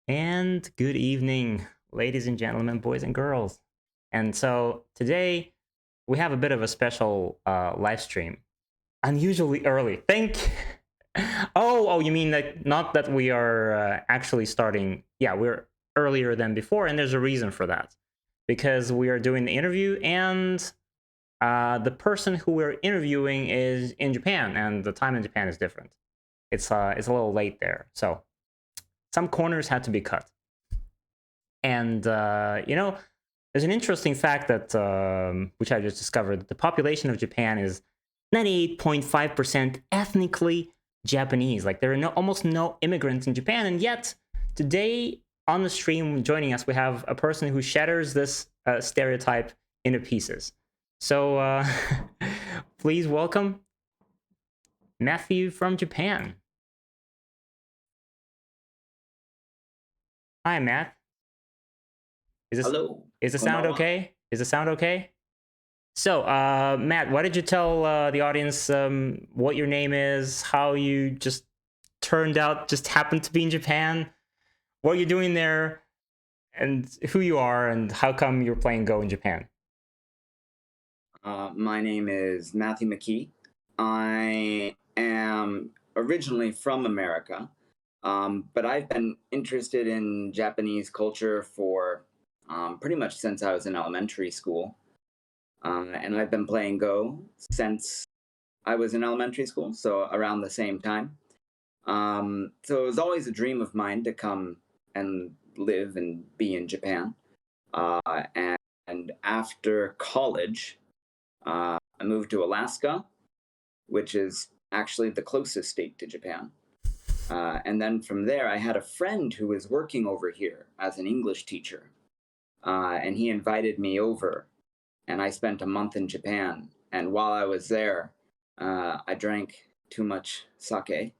And good evening, ladies and gentlemen, boys and girls. And so today we have a bit of a special live stream, unusually early. Oh, you mean like not that we are actually starting? Yeah, we're earlier than before, and there's a reason for that because we are doing the interview, and the person who we're interviewing is in Japan, and the time in Japan is different. It's a little late there, so some corners had to be cut. And there's an interesting fact that which I just discovered: the population of Japan is 98.5% ethnically Japanese. Like there are almost no immigrants in Japan, and yet today on the stream joining us, we have a person who shatters this stereotype into pieces. So please welcome Matthew from Japan. Hi, Matt. Hello. Is the sound okay? Is the sound okay? So, Matt, why did you tell the audience what your name is, how you just happened to be in Japan, what you're doing there, and who you are, and how come you're playing Go in Japan? My name is Matthew McKee. I am originally from America, but I've been interested in Japanese culture for pretty much since I was in elementary school. And I've been playing Go since I was in elementary school, so around the same time. So it was always a dream of mine to come and live and be in Japan. And after college, I moved to Alaska, which is actually the closest state to Japan. And then from there, I had a friend who was working over here as an English teacher. And he invited me over, and I spent a month in Japan. And while I was there, I drank too much sake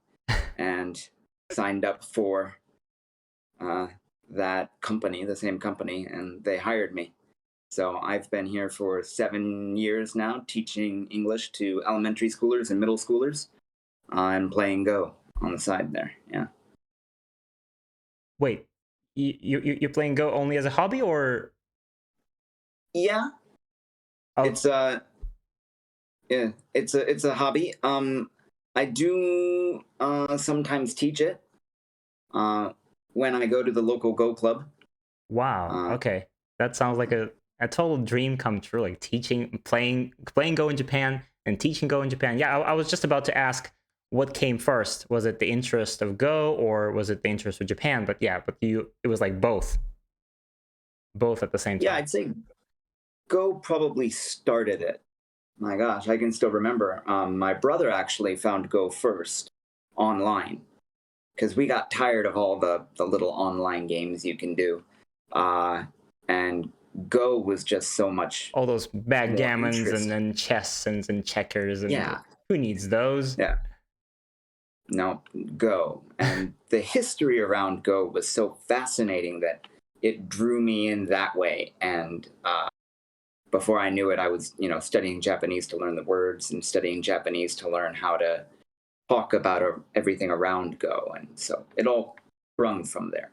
and signed up for that company, the same company, and they hired me. So I've been here for 7 years now, teaching English to elementary schoolers and middle schoolers, and playing Go on the side there. Yeah. Wait, you're playing Go only as a hobby, or? Yeah. Oh. It's a hobby. I do sometimes teach it when I go to the local Go club. Wow. Okay, that sounds like a total dream come true. Like playing Go in Japan and teaching Go in Japan. Yeah, I was just about to ask what came first. Was it the interest of Go, or was it the interest of Japan? But yeah, it was like both at the same time. Yeah, I'd say Go probably started it. My gosh, I can still remember. My brother actually found Go first online because we got tired of all the little online games you can do. And Go was just so much. All those backgammons and then chess and checkers. And yeah. Who needs those? Yeah. No, Go. And the history around Go was so fascinating that it drew me in that way. And before I knew it, I was, studying Japanese to learn the words and studying Japanese to learn how to talk about everything around Go. And so it all sprung from there.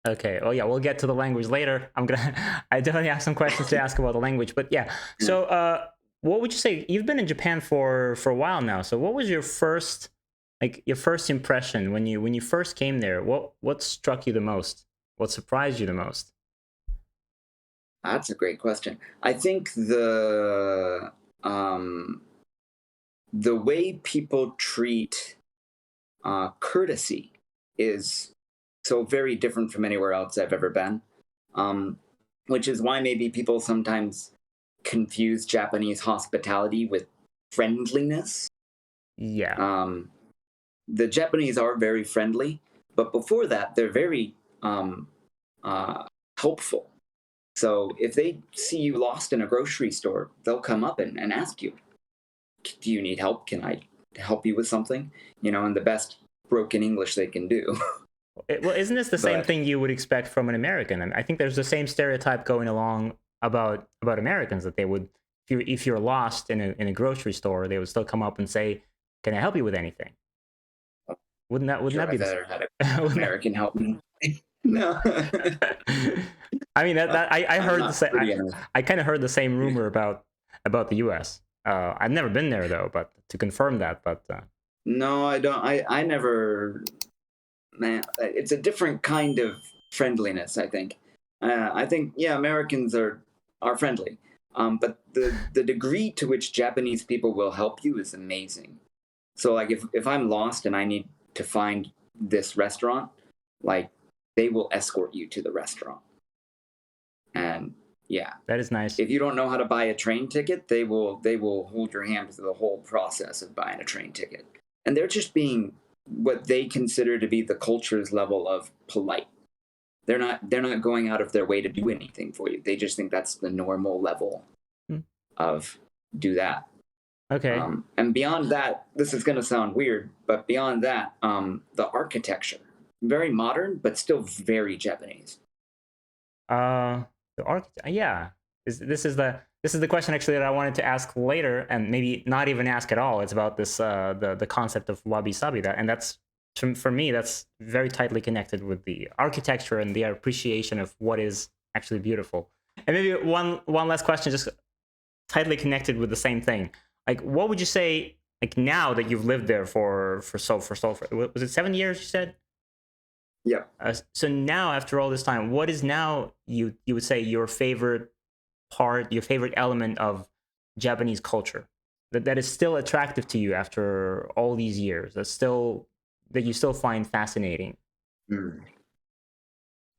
Okay. Oh yeah, we'll get to the language later. I definitely have some questions to ask about the language, but yeah. So, what would you say? You've been in Japan for a while now. So, what was your first impression when you first came there? What struck you the most? What surprised you the most? That's a great question. I think the way people treat courtesy is so very different from anywhere else I've ever been, which is why maybe people sometimes confuse Japanese hospitality with friendliness. Yeah. The Japanese are very friendly, but before that, they're very helpful. So if they see you lost in a grocery store, they'll come up and ask you, do you need help? Can I help you with something? In the best broken English they can do. Well, isn't this the same thing you would expect from an American? I think there's the same stereotype going along about Americans, that they would, if you're lost in a grocery store, they would still come up and say, "Can I help you with anything?" Wouldn't that be better had an American help me? No. I mean I I'm heard the not same. pretty enough. I kind of heard the same rumor about the U.S. I've never been there though, but to confirm that. But No, I don't. I never. Man, it's a different kind of friendliness. I think yeah, Americans are friendly, but the degree to which Japanese people will help you is amazing. So like if I'm lost and I need to find this restaurant, like they will escort you to the restaurant. And yeah, that is nice. if you don't know how to buy a train ticket, they will hold your hand through the whole process of buying a train ticket. And they're just being what they consider to be the culture's level of polite. They're not going out of their way to do anything for you. They just think that's the normal level of do that. Okay. And beyond that, this is going to sound weird, but beyond that, the architecture, very modern, but still very Japanese. The architect. Yeah. This is the question actually that I wanted to ask later, and maybe not even ask at all. It's about this the concept of wabi sabi. And that's for me that's very tightly connected with the architecture and the appreciation of what is actually beautiful. And maybe one last question, just tightly connected with the same thing. Like, what would you say? Like now that you've lived there for was it 7 years? You said. Yeah. So now, after all this time, what is now you would say your favorite part, your favorite element of Japanese culture that is still attractive to you after all these years? That you still find fascinating.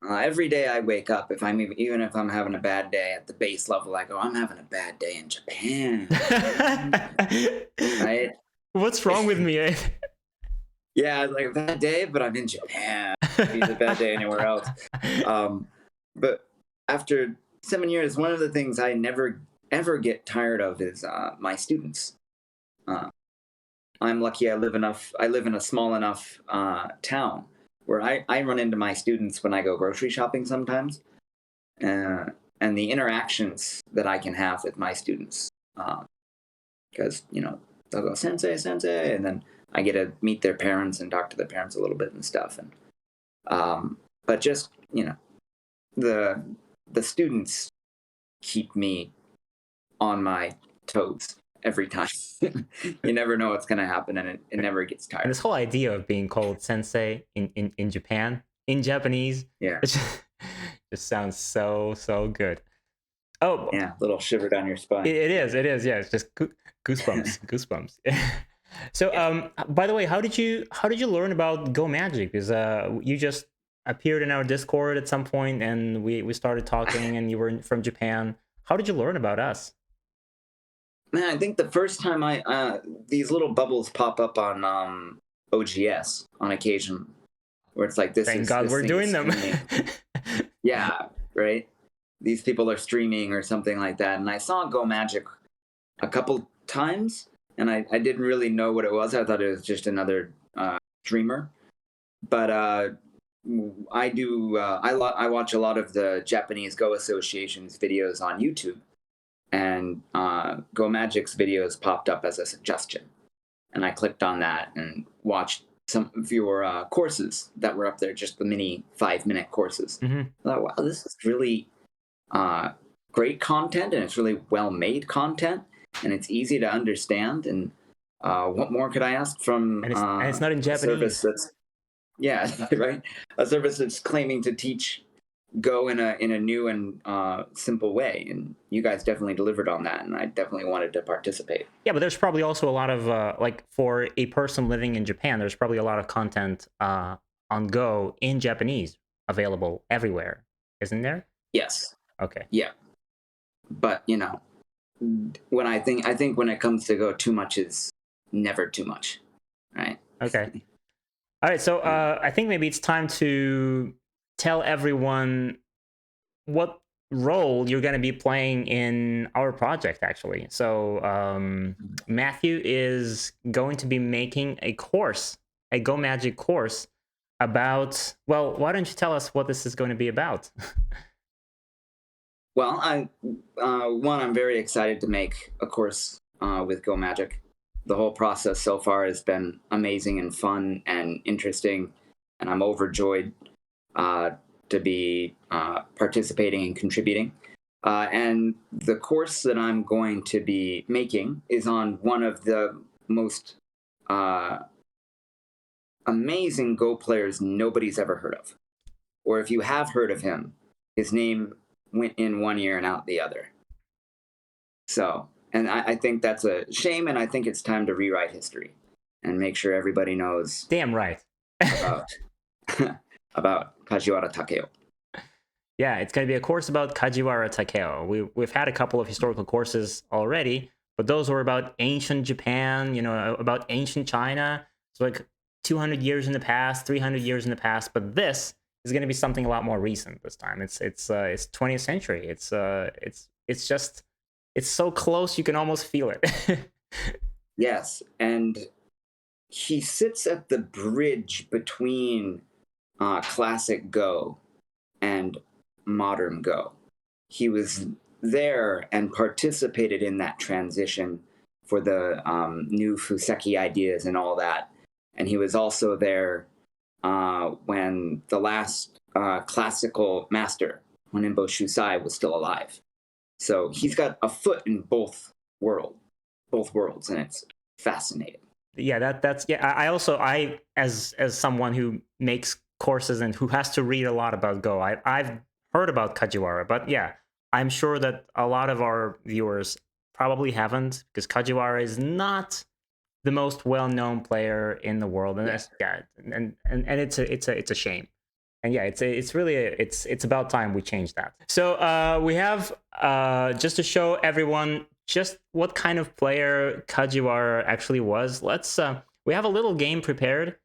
Every day I wake up, even if I'm having a bad day at the base level, I go, I'm having a bad day in Japan. Right? What's wrong with me? Eh? Yeah, like a bad day, but I'm in Japan. It's a bad day anywhere else. But after 7 years, one of the things I never ever get tired of is my students. I'm lucky I live in a small enough town where I run into my students when I go grocery shopping sometimes, and the interactions that I can have with my students, because they'll go sensei sensei, and then I get to meet their parents and talk to their parents a little bit and stuff, and but just the students keep me on my toes every time. You never know what's going to happen, and it never gets tired. And this whole idea of being called sensei in Japan, in Japanese, Yeah, it just sounds so good. Oh yeah, little shiver down your spine. It is, yeah. It's just goosebumps. So, by the way, how did you learn about Go Magic? Because you just appeared in our Discord at some point, and we started talking, and you were from Japan. How did you learn about us? Man, I think the first time these little bubbles pop up on OGS on occasion, where it's like Thank God we're doing them. Yeah, right. These people are streaming or something like that, and I saw Go Magic a couple times, and I didn't really know what it was. I thought it was just another streamer, but I watch a lot of the Japanese Go Association's videos on YouTube, and Go Magic's videos popped up as a suggestion, and I clicked on that and watched some of your courses that were up there, just the mini 5-minute courses. Mm-hmm. I thought, wow, this is really great content, and it's really well made content, and it's easy to understand. And what more could I ask from? And it's not in Japanese. Service that's, yeah, right. A service that's claiming to teach Go in a new and simple way, and you guys definitely delivered on that, and I definitely wanted to participate. Yeah, but there's probably also a lot of like for a person living in Japan, there's probably a lot of content on Go in Japanese available everywhere, isn't there? Yes. Okay. Yeah, but when I think when it comes to Go, too much is never too much, right? Okay. All right. So I think maybe it's time to tell everyone what role you're going to be playing in our project, actually. So Matthew is going to be making a course, a Go Magic course about, well, why don't you tell us what this is going to be about? Well, I'm very excited to make a course with Go Magic. The whole process so far has been amazing and fun and interesting, and I'm overjoyed to be participating and contributing. And the course that I'm going to be making is on one of the most amazing Go players nobody's ever heard of. Or if you have heard of him, his name went in one ear and out the other. So, and I think that's a shame, and I think it's time to rewrite history and make sure everybody knows. Damn right. about, about Kajiwara Takeo. Yeah, it's going to be a course about Kajiwara Takeo. We've had a couple of historical courses already, but those were about ancient Japan, about ancient China. So like 200 years in the past, 300 years in the past. But this is going to be something a lot more recent this time. It's 20th century. It's so close you can almost feel it. Yes, and he sits at the bridge between classic Go and modern Go. He was there and participated in that transition for the new Fuseki ideas and all that. And he was also there when the last classical master, Honinbo Shusai, was still alive. So he's got a foot in both worlds, and it's fascinating. Yeah, that's I as someone who makes courses and who has to read a lot about Go, I've heard about Kajiwara, but yeah, I'm sure that a lot of our viewers probably haven't, because Kajiwara is not the most well-known player in the world, and it's a shame. And yeah, it's about time we change that. So we have just to show everyone just what kind of player Kajiwara actually was. We have a little game prepared,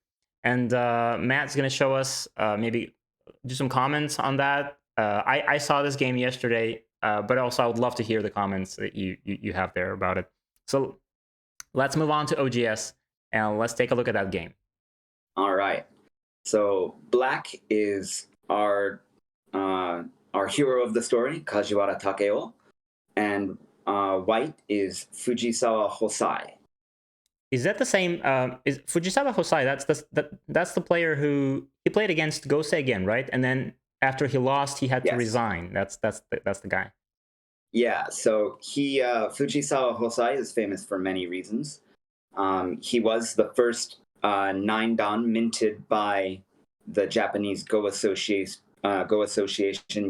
and Matt's gonna show us maybe do some comments on that. I saw this game yesterday, but also I would love to hear the comments that you have there about it. So let's move on to OGS and let's take a look at that game. All right. So black is our hero of the story, Kajiwara Takeo, and white is Fujisawa Hosai. Is that the same? Is Fujisawa Hosai? That's the player who he played against Gosei again, right? And then after he lost, he had to resign. That's the guy. Yeah. So Fujisawa Hosai is famous for many reasons. He was the first 9-dan minted by the Japanese Go Association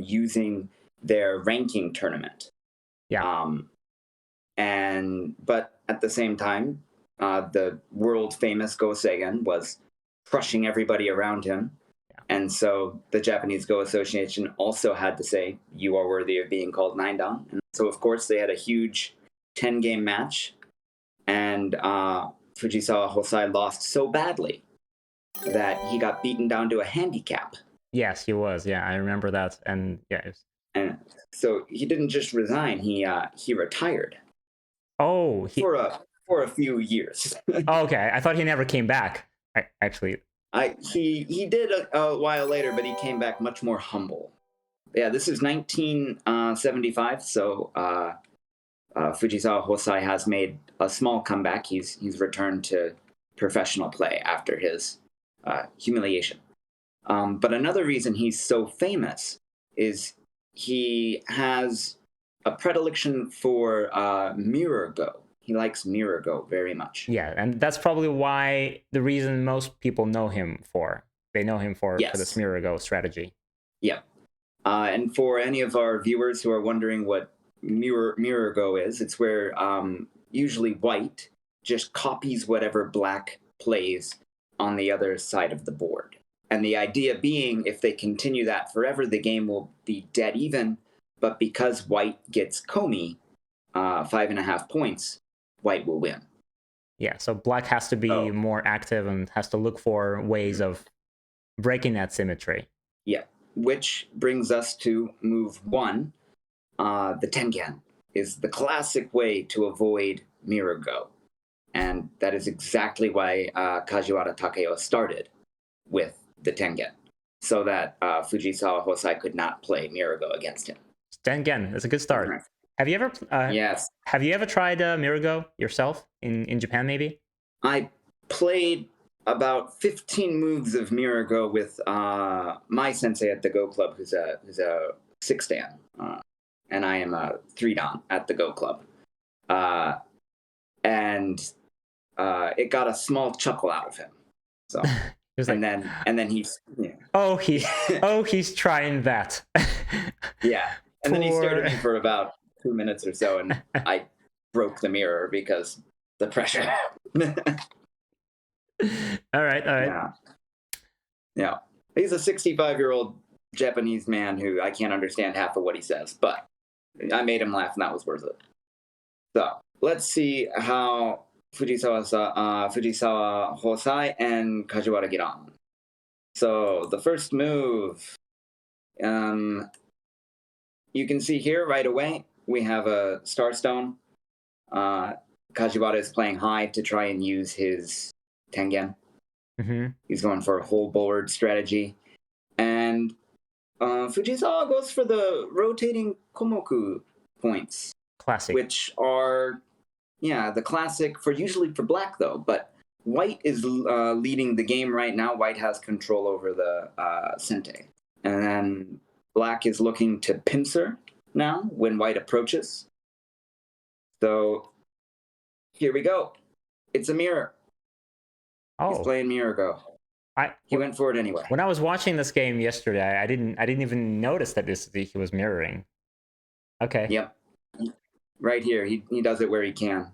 using their ranking tournament. Yeah. But at the same time, the world famous Go Seigen was crushing everybody around him. Yeah. And so the Japanese Go Association also had to say, you are worthy of being called 9-dan. And so, of course, they had a huge 10-game match. And Fujisawa Hosai lost so badly that he got beaten down to a handicap. Yes, he was. Yeah, I remember that. And yeah. And so he didn't just resign; he retired. Oh, for a few years. Oh, okay, I thought he never came back. Actually, he did a while later, but he came back much more humble. Yeah, this is 1975. So Fujisawa Hosai has made a small comeback. He's returned to professional play after his humiliation. But another reason he's so famous is he has a predilection for mirror Go. He likes mirror Go very much. Yeah, and that's probably why the reason most people know him for. They know him for this mirror Go strategy. Yeah. And for any of our viewers who are wondering what mirror Go is, it's where usually white just copies whatever black plays on the other side of the board. And the idea being, if they continue that forever, the game will be dead even. But because white gets komi, 5.5 points, white will win. Yeah, so black has to be more active and has to look for ways of breaking that symmetry. Yeah, which brings us to move 1. The tengen is the classic way to avoid mirror Go. And that is exactly why Kajiwara Takeo started with the tengen, so that Fujisawa Hosai could not play mirror Go against him. Tengen, that's a good start. Right. Have you ever? Yes. Have you ever tried mirror Go yourself in Japan? Maybe. I played about 15 moves of mirror go with my sensei at the Go Club, who's a 6 dan, and I am a 3 dan at the Go Club, and it got a small chuckle out of him. So, and then he's he's trying that. Yeah, and then he stared at me for about 2 minutes or so, and I broke the mirror because the pressure. All right. Yeah. He's a 65-year-old Japanese man who I can't understand half of what he says, but I made him laugh, and that was worth it. So let's see how Fujisawa Hosai and Kajiwara get on. So the first move, you can see here right away, we have a Starstone. Kajiwara is playing high to try and use his Tengen. Mm-hmm. He's going for a whole board strategy. And Fujisawa goes for the rotating Komoku points. Classic. Which are, the classic usually for black, though. But white is leading the game right now. White has control over the Sente. And then black is looking to pincer now when white approaches. So here we go. It's a mirror. Oh. He's playing mirror go. He went for it anyway. When I was watching this game yesterday, I didn't even notice that he was mirroring. Okay. Yep. Right here, he does it where he can.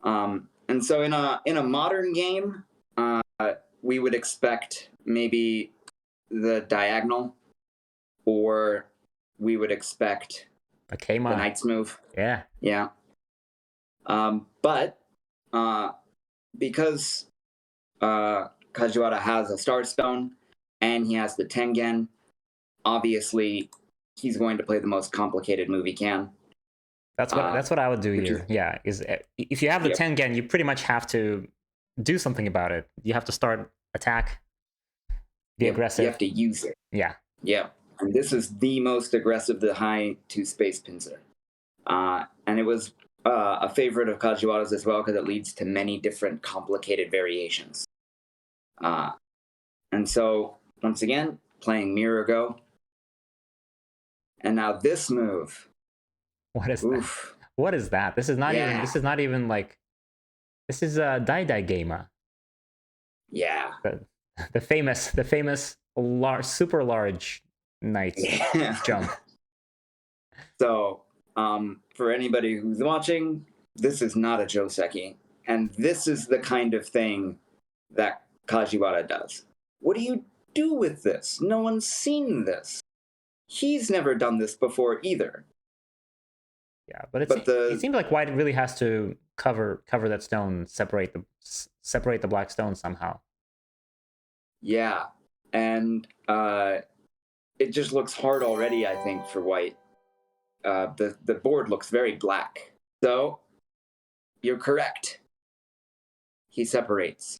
And so in a modern game, we would expect maybe the diagonal, or we would expect the knight's move. Yeah. Yeah. But because Kajiwara has a Starstone and he has the Tengen, obviously he's going to play the most complicated move he can. That's what I would do here. Is if you have the Tengen, you pretty much have to do something about it. You have to start attack, be aggressive. You have to use it. Yeah. Yeah. And this is the most aggressive, the high two-space pincer. And it was a favorite of Kajiwara's as well because it leads to many different complicated variations. And so, once again, playing mirror go. And now this move. What is that? What is that? This is not even. This is not even like. This is a Dai Gamer. Yeah. The famous super large knight jump. So, for anybody who's watching, this is not a Joseki, and this is the kind of thing that Kajiwara does. What do you do with this? No one's seen this. He's never done this before either. Yeah, but it seems like white really has to cover that stone, separate the black stone somehow. Yeah, and it just looks hard already, I think, for white. The board looks very black. So, you're correct. He separates.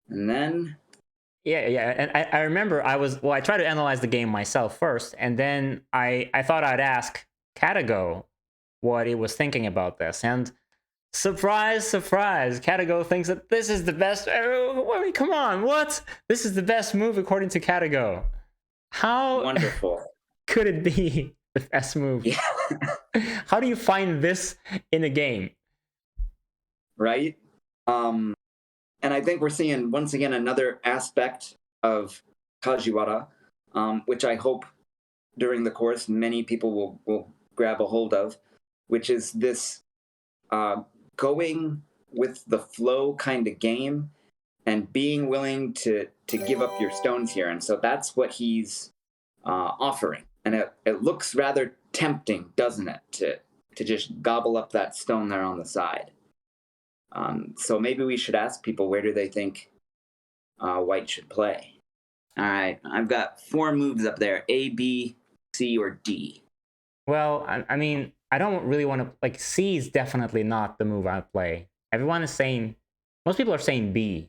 And then... Yeah, and I remember I tried to analyze the game myself first, and then I thought I'd ask Katago what he was thinking about this, and surprise, Katago thinks that this is the best. Come on, what? This is the best move according to Katago. How wonderful could it be the best move? Yeah. How do you find this in a game? Right? And I think we're seeing, once again, another aspect of Kajiwara, which I hope during the course many people will grab a hold of, which is this going with the flow kind of game and being willing to give up your stones here. And so that's what he's offering. And it looks rather tempting, doesn't it, to just gobble up that stone there on the side. So maybe we should ask people, where do they think white should play? All right, I've got 4 moves up there: A, B, C, or D. Well, I mean, I don't really want to, like, C is definitely not the move I play. Everyone is saying, most people are saying B.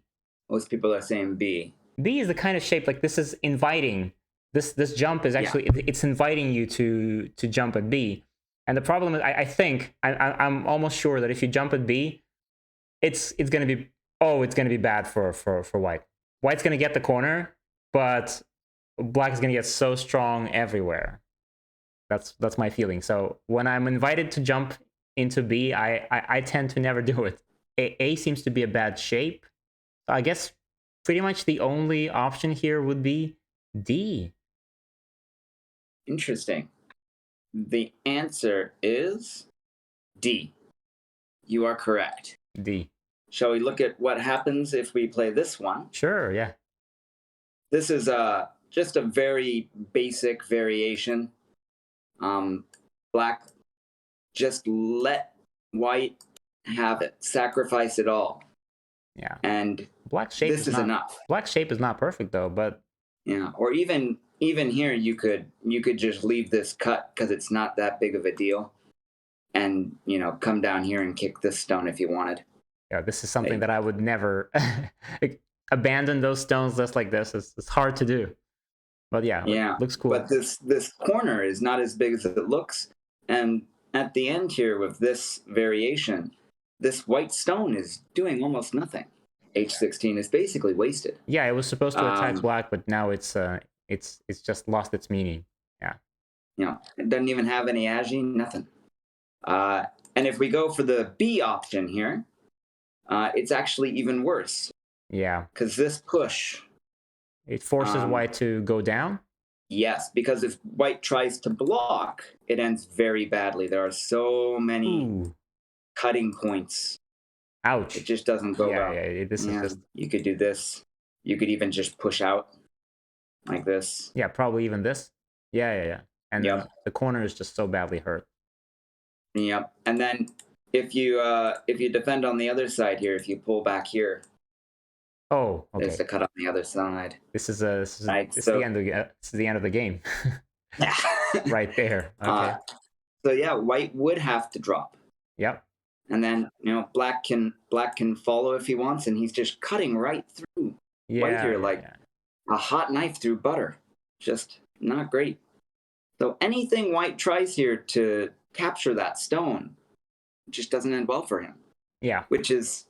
Most people are saying B. B is the kind of shape, like, this is inviting. This jump is actually, it's inviting you to jump at B. And the problem is, I think, I'm almost sure that if you jump at B, it's going to be Oh, it's going to be bad for white. White's going to get the corner, but black is going to get so strong everywhere. That's my feeling. So when I'm invited to jump into B, I tend to never do it. A seems to be a bad shape. So I guess pretty much the only option here would be D. Interesting. The answer is D. You are correct. D. Shall we look at what happens if we play this one? Sure, yeah. This is just a very basic variation. Black, just let white have it. Sacrifice it all. Yeah. And black shape this is enough. Black shape is not perfect though, but yeah. Or even here, you could just leave this cut because it's not that big of a deal, and come down here and kick this stone if you wanted. Yeah, this is something that I would never abandon those stones just like this. It's hard to do. But yeah, looks cool. But this corner is not as big as it looks. And at the end here with this variation, this white stone is doing almost nothing. H16 is basically wasted. Yeah, it was supposed to attack black, but now it's just lost its meaning. Yeah. It doesn't even have any agi, nothing. And if we go for the B option here, it's actually even worse. Yeah. Because this push... It forces white to go down? Yes, because if white tries to block, it ends very badly. There are so many cutting points. Ouch. It just doesn't go well. Yeah, this is just... You could do this. You could even just push out like this. Yeah, probably even this. Yeah. And the corner is just so badly hurt. Yep. And then if you defend on the other side here, if you pull back here, oh, okay. there's the cut on the other side. This is the end of the game. Right there. Okay. So yeah, white would have to drop. Yep. And then black can follow if he wants, and he's just cutting right through white here like a hot knife through butter. Just not great. So anything white tries here to capture that stone just doesn't end well for him. Yeah. Which is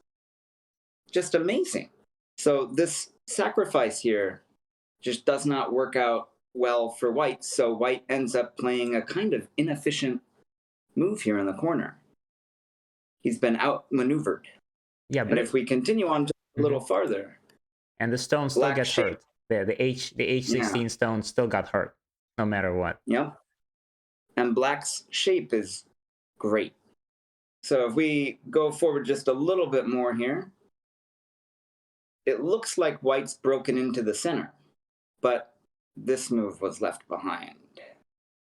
just amazing. So this sacrifice here just does not work out well for white. So white ends up playing a kind of inefficient move here in the corner. He's been outmaneuvered. Yeah, but if we continue on just a little farther, and the stone still gets hurt. The H16 stone still got hurt, no matter what. Yep. And black's shape is great. So if we go forward just a little bit more here, it looks like white's broken into the center, but this move was left behind.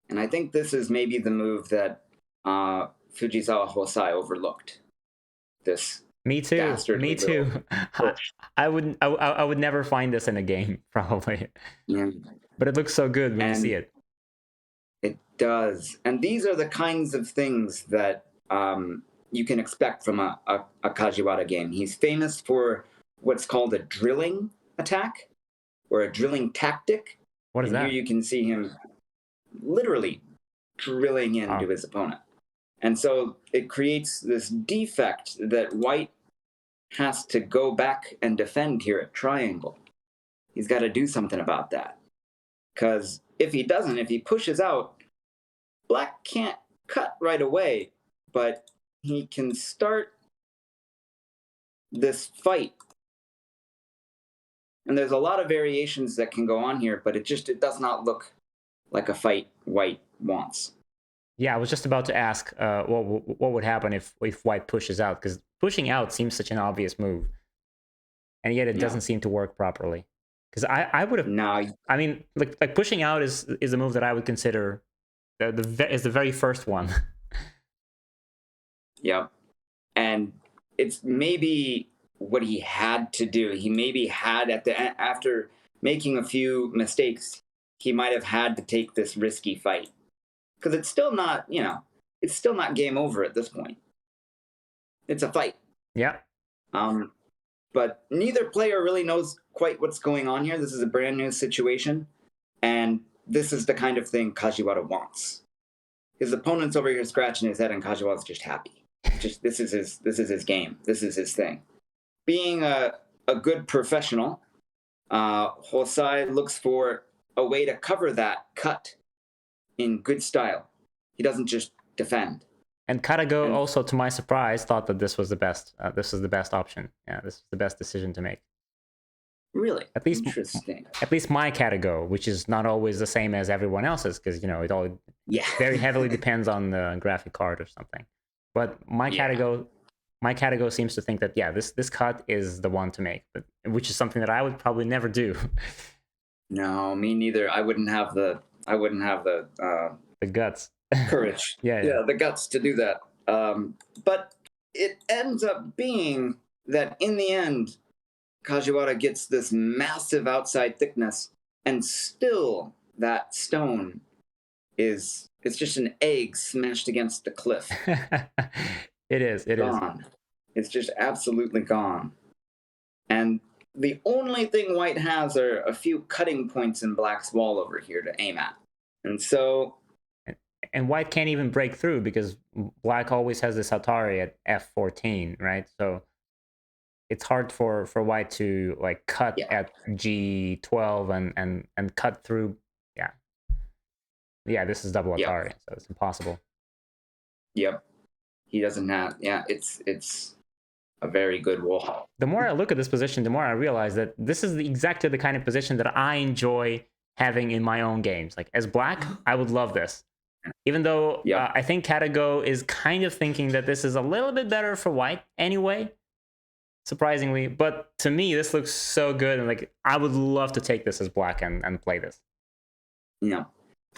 And I think this is maybe the move that Fujisawa Hosai overlooked. This Me too. I would never find this in a game, probably. Yeah. But it looks so good when you see it. It does. And these are the kinds of things that you can expect from a Kajiwara game. He's famous for what's called a drilling attack or a drilling tactic. What is that? Here you can see him literally drilling into his opponent. And so it creates this defect that white has to go back and defend here at triangle. He's got to do something about that. Because if he doesn't, if he pushes out, black can't cut right away, but he can start this fight. And there's a lot of variations that can go on here, but it does not look like a fight white wants. Yeah, I was just about to ask what would happen if white pushes out, because pushing out seems such an obvious move, and yet it doesn't seem to work properly. Because I would have I mean, like pushing out is a move that I would consider is the very first one. Yep, and it's maybe what he had to do. He maybe had after making a few mistakes, he might have had to take this risky fight. Because it's still not, it's still not game over at this point. It's a fight. Yeah. But neither player really knows quite what's going on here. This is a brand new situation. And this is the kind of thing Kajiwara wants. His opponent's over here scratching his head and Kajiwara's just happy. This is his game. This is his thing. being a good professional, Hosai looks for a way to cover that cut in good style. He doesn't just defend. And Karago And also, to my surprise, thought that this was the best. This was the best option. Yeah, this was the best decision to make. really At least, interesting. at least my Karago, which is not always the same as everyone else's, because it all Yeah. very heavily depends on the graphic card or something. But my Karago seems to think that this cut is the one to make, which is something that I would probably never do. No, me neither. I wouldn't have the The guts. courage. Yeah. The guts to do that. But it ends up being that in the end, Kajiwara gets this massive outside thickness, and still that stone it's just an egg smashed against the cliff. It is. Gone. It's just absolutely gone. And the only thing white has are a few cutting points in black's wall over here to aim at. And so And white can't even break through because black always has this Atari at F14, right? So it's hard for white to like cut at G12 and cut through. Yeah, this is double Atari, so it's impossible. Yep. He doesn't have it's a very good wall. The more I look at this position, the more I realize that this is exactly the kind of position that I enjoy having in my own games. Like as black, I would love this. Even though I think Katago is kind of thinking that this is a little bit better for white anyway, surprisingly. But to me, this looks so good. And like, I would love to take this as black and play this. Yeah.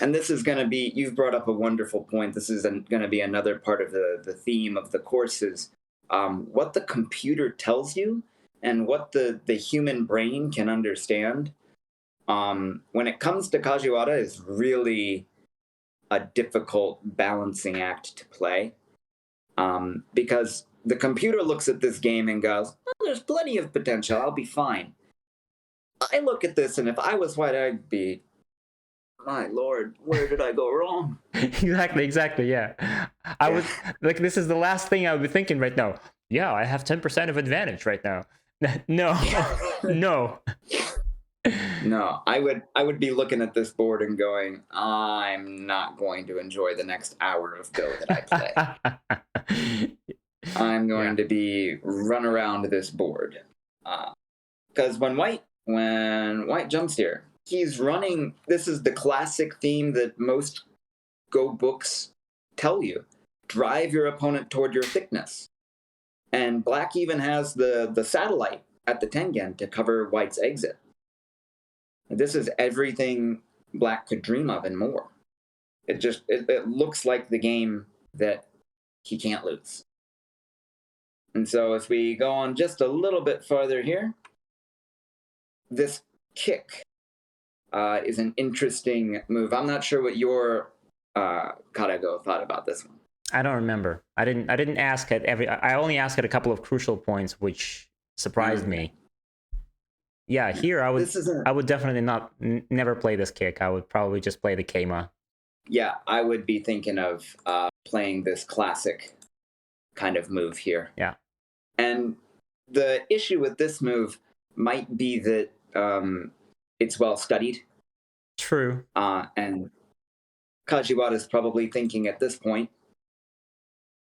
And this is going to be, you've brought up a wonderful point. This is going to be another part of the theme of the courses. What the computer tells you and what the human brain can understand when it comes to Kajiwara is really a difficult balancing act to play, because the computer looks at this game and goes, oh, there's plenty of potential, I'll be fine. I look at this, and if I was white, I'd be, my lord, where did I go wrong? Exactly, yeah. I would, like, this is the last thing I would be thinking right now. Yeah, I have 10% of advantage right now. No, no. No, I would be looking at this board and going, I'm not going to enjoy the next hour of Go that I play. I'm going to be run around this board. Because when white jumps here, he's running. This is the classic theme that most Go books tell you. Drive your opponent toward your thickness. And black even has the satellite at the Tengen to cover white's exit. This is everything black could dream of and more. It looks like the game that he can't lose. And so if we go on just a little bit farther here, this kick is an interesting move. I'm not sure what your Karago thought about this one. I don't remember. I didn't ask at every. I only asked at a couple of crucial points, which surprised me. Yeah, here I would definitely never play this kick. I would probably just play the Keima. Yeah, I would be thinking of playing this classic kind of move here. Yeah. And the issue with this move might be that it's well studied. True. And Kajiwara is probably thinking at this point,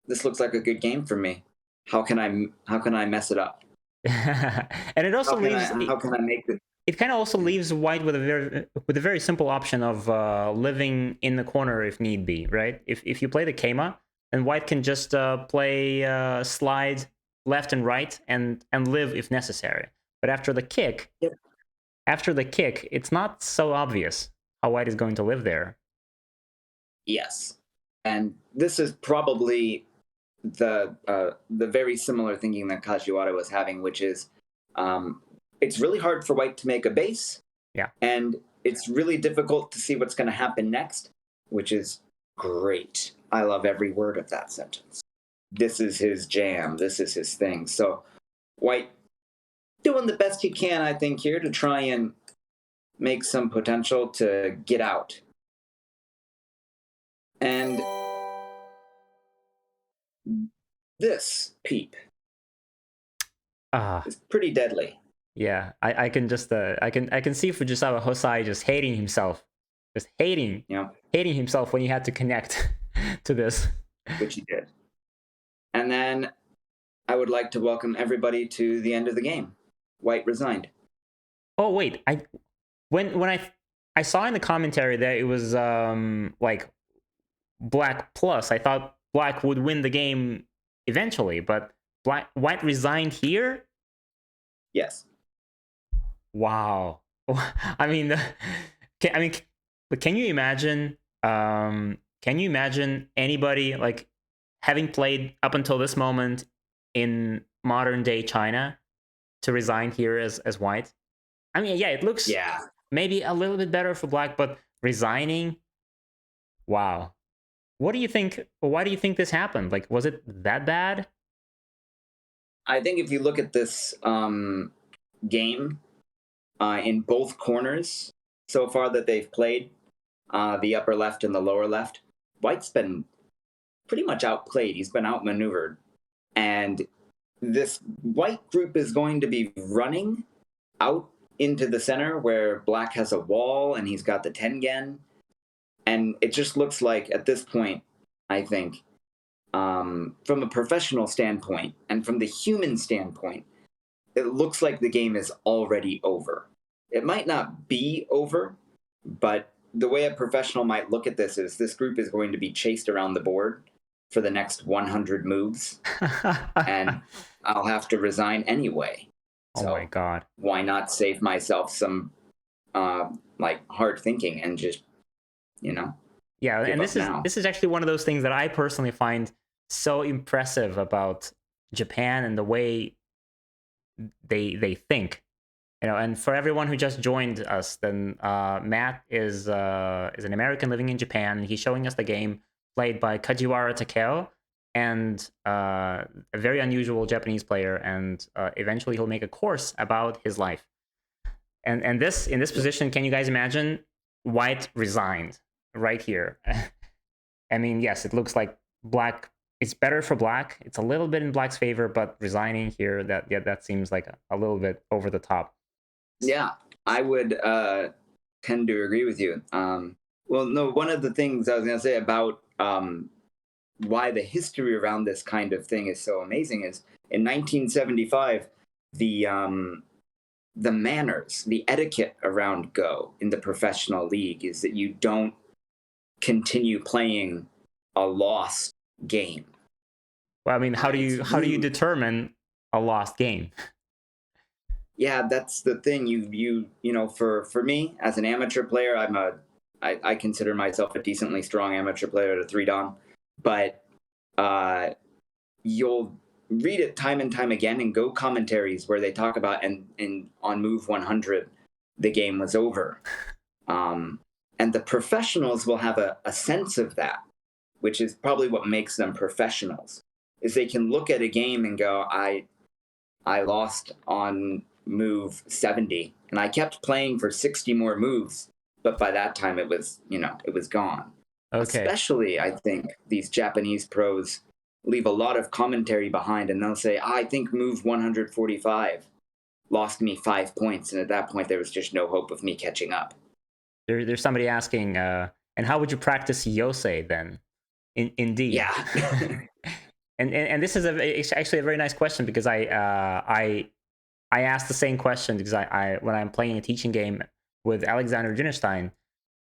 this looks like a good game for me. How can I mess it up? And it also how can I make it? It kind of also leaves white with a very simple option of living in the corner if need be, right? If you play the Keima, then white can just play slide left and right and live if necessary. But after the kick, it's not so obvious how white is going to live there. Yes, and this is probably the very similar thinking that Kajiwara was having, which is it's really hard for white to make a base. Yeah. And it's really difficult to see what's going to happen next, which is great. I love every word of that sentence. This is his jam. This is his thing. So white doing the best he can, I think, here to try and make some potential to get out. And this peep Ah, It's pretty deadly, yeah. I can just I can see Fujisawa Hosai just hating himself, just you know, hating himself when he had to connect to this. which he did. And then I would like to welcome everybody to the end of the game. White resigned. Oh wait, when I saw in the commentary that it was like black plus. I thought black would win the game eventually, but white resigned here. Yes. Wow. I mean, can, I mean, can you imagine? Can you imagine anybody like having played up until this moment in modern day China to resign here as white? I mean, yeah, it looks Yeah. maybe a little bit better for black, but resigning. Wow. What do you think? Why do you think this happened? Like, was it that bad? I think if you look at this game in both corners so far that they've played, the upper left and the lower left, White's been pretty much outplayed. He's been outmaneuvered. And this white group is going to be running out into the center where black has a wall and he's got the tengen. And it just looks like at this point, I think, from a professional standpoint and from the human standpoint, it looks like the game is already over. It might not be over, but the way a professional might look at this group is going to be chased around the board for the next 100 moves, and I'll have to resign anyway. Oh my So god. why not save myself some like hard thinking and just, you know, Yeah, give and up now? this is actually one of those things that I personally find so impressive about Japan and the way they think. You know, and for everyone who just joined us, then Matt is an American living in Japan. He's showing us the game played by Kajiwara Takeo, and a very unusual Japanese player. And eventually, he'll make a course about his life. And this in this position, can you guys imagine? White resigned right here. I mean, yes, it looks like black. It's better for black. It's a little bit in black's favor, but resigning here, that seems like a little bit over the top. Yeah, I would tend to agree with you. Well, no, one of the things I was going to say about why the history around this kind of thing is so amazing is in 1975, the manners, the etiquette around Go in the professional league is that you don't continue playing a lost game. Well, I mean, how do you determine a lost game? Yeah, that's the thing. You know, for me as an amateur player, I consider myself a decently strong amateur player at a 3-dan, but you'll read it time and time again in Go commentaries where they talk about and on move 100 the game was over, and the professionals will have a sense of that, which is probably what makes them professionals. Is they can look at a game and go, I lost on move 70 and I kept playing for 60 more moves, but by that time it was, you know, it was gone. Okay. Especially I think these Japanese pros leave a lot of commentary behind and they'll say, I think move 145 lost me 5 points, and at that point there was just no hope of me catching up. There's somebody asking, and how would you practice Yosei then? Indeed. Yeah. And this is it's actually a very nice question because I asked the same question because I when I'm playing a teaching game with Alexander Ginnerstein,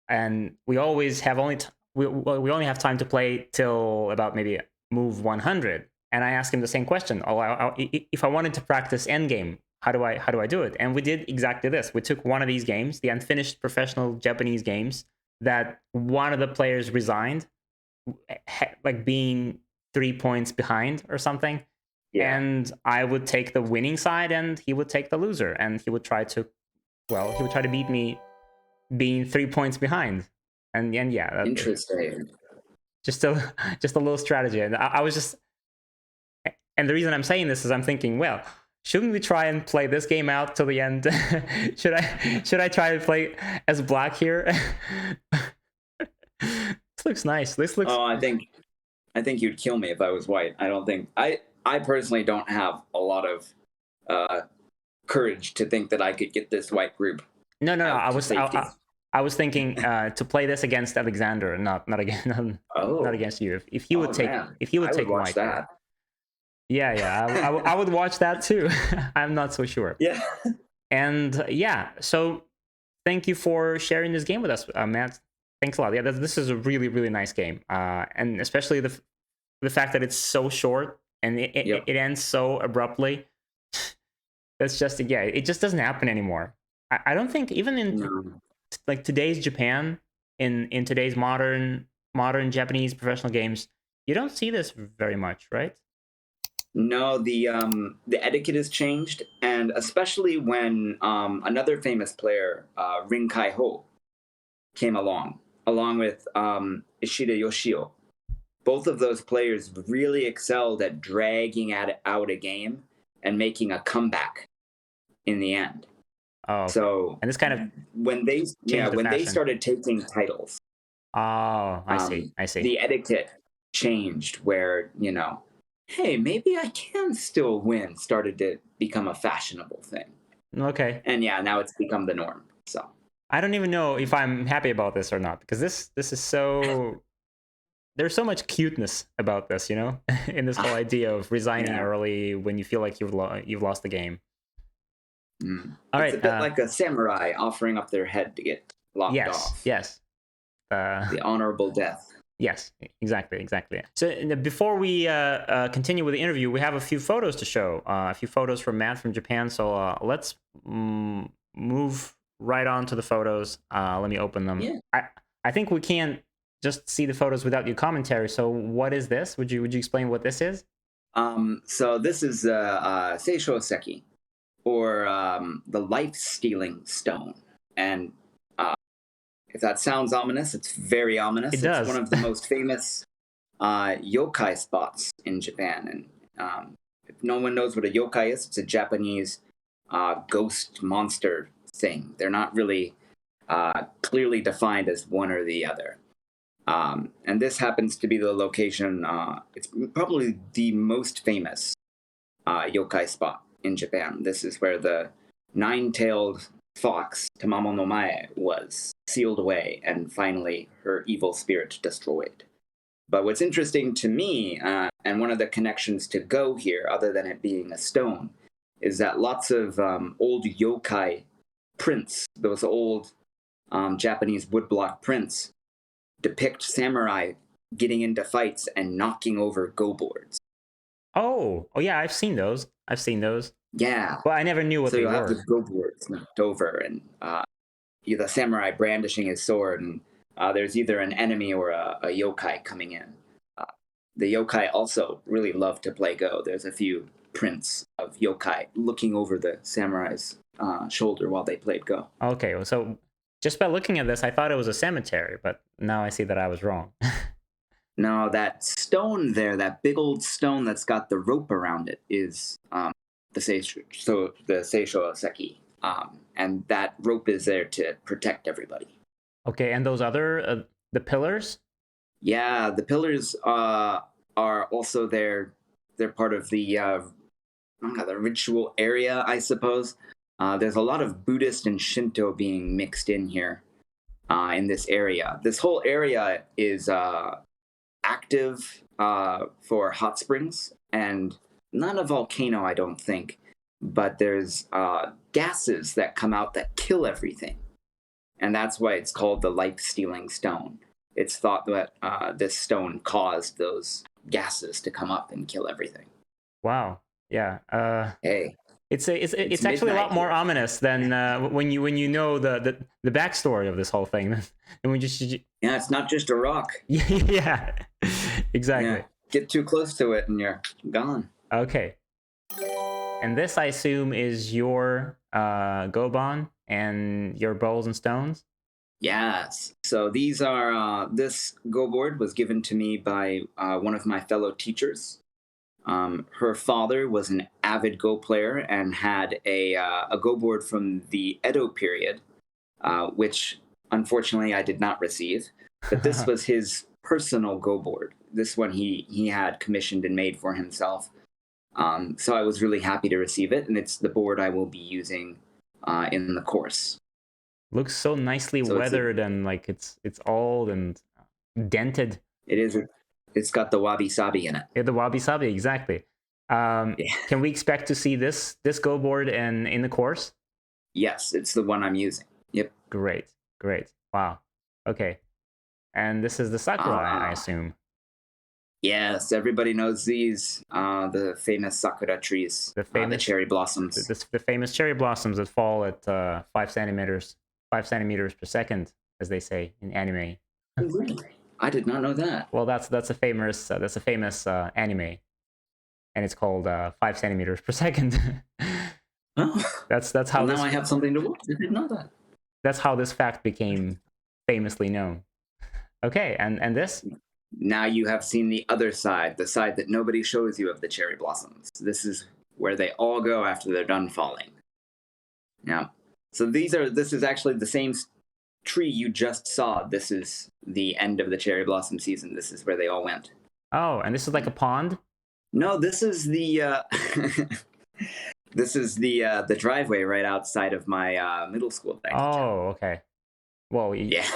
and we always have we only have time to play till about maybe move 100, and I asked him the same question. If I wanted to practice endgame, how do I do it? And we did exactly this. We took one of these games, the unfinished professional Japanese games, that one of the players resigned, like being 3 points behind or something. Yeah. And I would take the winning side and he would take the loser, and he would try to beat me being 3 points behind. And yeah, Interesting. just a just a little strategy. And I was just, and the reason I'm saying this is I'm thinking, well, shouldn't we try and play this game out till the end? should I try to play as black here? This looks nice. This looks. Oh, I think you'd kill me if I was white. I don't think I personally don't have a lot of courage to think that I could get this white group No. out to safety. I was thinking to play this against Alexander, not again, not Oh, against you. If he would take man, if he would I would take watch white here. that. Yeah. I would watch that too. I'm not so sure. Yeah. And yeah, so thank you for sharing this game with us, Matt. Thanks a lot. Yeah, this is a really, really nice game, and especially the fact that it's so short and Yep. it ends so abruptly. That's just it just doesn't happen anymore. I don't think even in No. like today's Japan, in today's modern Japanese professional games, you don't see this very much, right? No, the etiquette has changed, and especially when another famous player, Rin Kai Ho, came along with Ishida Yoshio. Both of those players really excelled at dragging out a game and making a comeback in the end. Oh, okay. So And this kind of when they the when they fashion. started taking titles, Oh, I see. the etiquette changed where, hey, maybe I can still win started to become a fashionable thing. Okay. And yeah, now it's become the norm. So I don't even know if I'm happy about this or not, because this is so there's so much cuteness about this, in this whole idea of resigning early when you feel like you've lost the game. All it's right, a bit like a samurai offering up their head to get lopped off. Yes. The honorable death. Yes, exactly. So before we continue with the interview, we have a few photos to show, a few photos from Matt from Japan. So let's move right on to the photos. Let me open them. Yeah. I think we can't just see the photos without your commentary. So what is this? Would you explain what this is? So this is Seisho Seki, or the life-stealing stone. And if that sounds ominous, it's very ominous. It does. It's one of the most famous yokai spots in Japan. And if no one knows what a yokai is, it's a Japanese ghost monster thing. They're not really clearly defined as one or the other. And this happens to be the location, it's probably the most famous yokai spot in Japan. This is where the nine-tailed fox, Tamamo no Mae, was sealed away and finally her evil spirit destroyed. But what's interesting to me, and one of the connections to Go here, other than it being a stone, is that lots of old yokai prints, those old Japanese woodblock prints, depict samurai getting into fights and knocking over go boards. Oh yeah, I've seen those. Yeah. Well, I never knew what so they you'll were. have the go boards knocked over, and the samurai brandishing his sword, and there's either an enemy or a yokai coming in. The yokai also really love to play Go. There's a few prints of yokai looking over the samurai's shoulder while they played Go. Okay, well, so just by looking at this, I thought it was a cemetery, but now I see that I was wrong. No, that stone there, that big old stone that's got the rope around it, is the Seisho Seki. And that rope is there to protect everybody. Okay, and those other, the pillars? Yeah, the pillars are also there. They're part of the ritual area, I suppose. There's a lot of Buddhist and Shinto being mixed in here in this area. This whole area is active for hot springs, and not a volcano, I don't think, but there's gases that come out that kill everything. And that's why it's called the life-stealing stone. It's thought that this stone caused those gases to come up and kill everything. Wow. Yeah. Hey. It's actually a lot more ominous than when you know the backstory of this whole thing. And we just yeah, it's not just a rock. Yeah, exactly. Yeah. Get too close to it and you're gone. Okay. And this, I assume, is your Goban and your bowls and stones? Yes. So these are, this Go board was given to me by one of my fellow teachers. Her father was an avid Go player and had a Go board from the Edo period, which unfortunately I did not receive. But this was his personal Go board. This one he had commissioned and made for himself. So I was really happy to receive it, and it's the board I will be using in the course. Looks so nicely So weathered and like it's old and dented. it is. It's got the wabi sabi in it. Yeah, the wabi sabi, exactly. Yeah. Can we expect to see this Go board in the course? Yes, it's the one I'm using. Yep. Great, great. Wow. Okay. And this is the sakura, I assume. Yes, everybody knows these. The famous sakura trees. The cherry blossoms. The famous cherry blossoms that fall at 5 centimeters per second, as they say in anime. I did not know that. Well, that's a famous anime, and it's called 5 centimeters per second. Oh, that's how. Well, now I have something to watch. I didn't know that. That's how this fact became famously known. Okay, and this? Now you have seen the other side, the side that nobody shows you of the cherry blossoms. This is where they all go after they're done falling. Yeah. So this is actually the same tree you just saw. This is the end of the cherry blossom season. This is where they all went. Oh, and this is like a pond? No, this is the this is the driveway right outside of my middle school. Oh, okay. Well, yeah,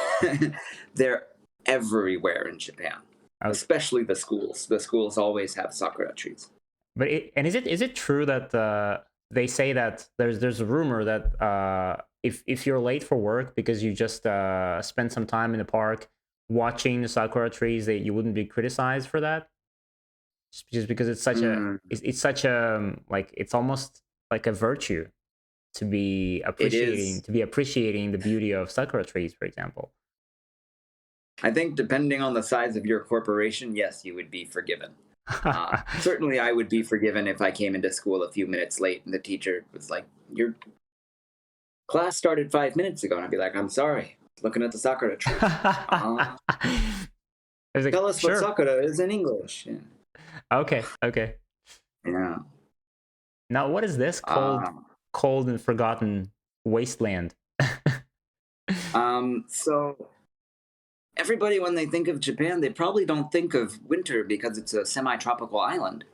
they're everywhere in Japan, especially the schools. The schools always have sakura trees. But is it true that they say that there's a rumor that if you're late for work because you just spent some time in the park watching the sakura trees, that you wouldn't be criticized for that? Just because it's such a like it's almost like a virtue to be appreciating the beauty of sakura trees, for example. I think depending on the size of your corporation, yes, you would be forgiven. Certainly, I would be forgiven if I came into school a few minutes late and the teacher was like, "Your class started 5 minutes ago," and I'd be like, "I'm sorry, looking at the sakura tree." Like, tell us what sakura is in English. Yeah. Okay. Yeah. Now, what is this cold and forgotten wasteland? So everybody, when they think of Japan, they probably don't think of winter because it's a semi-tropical island,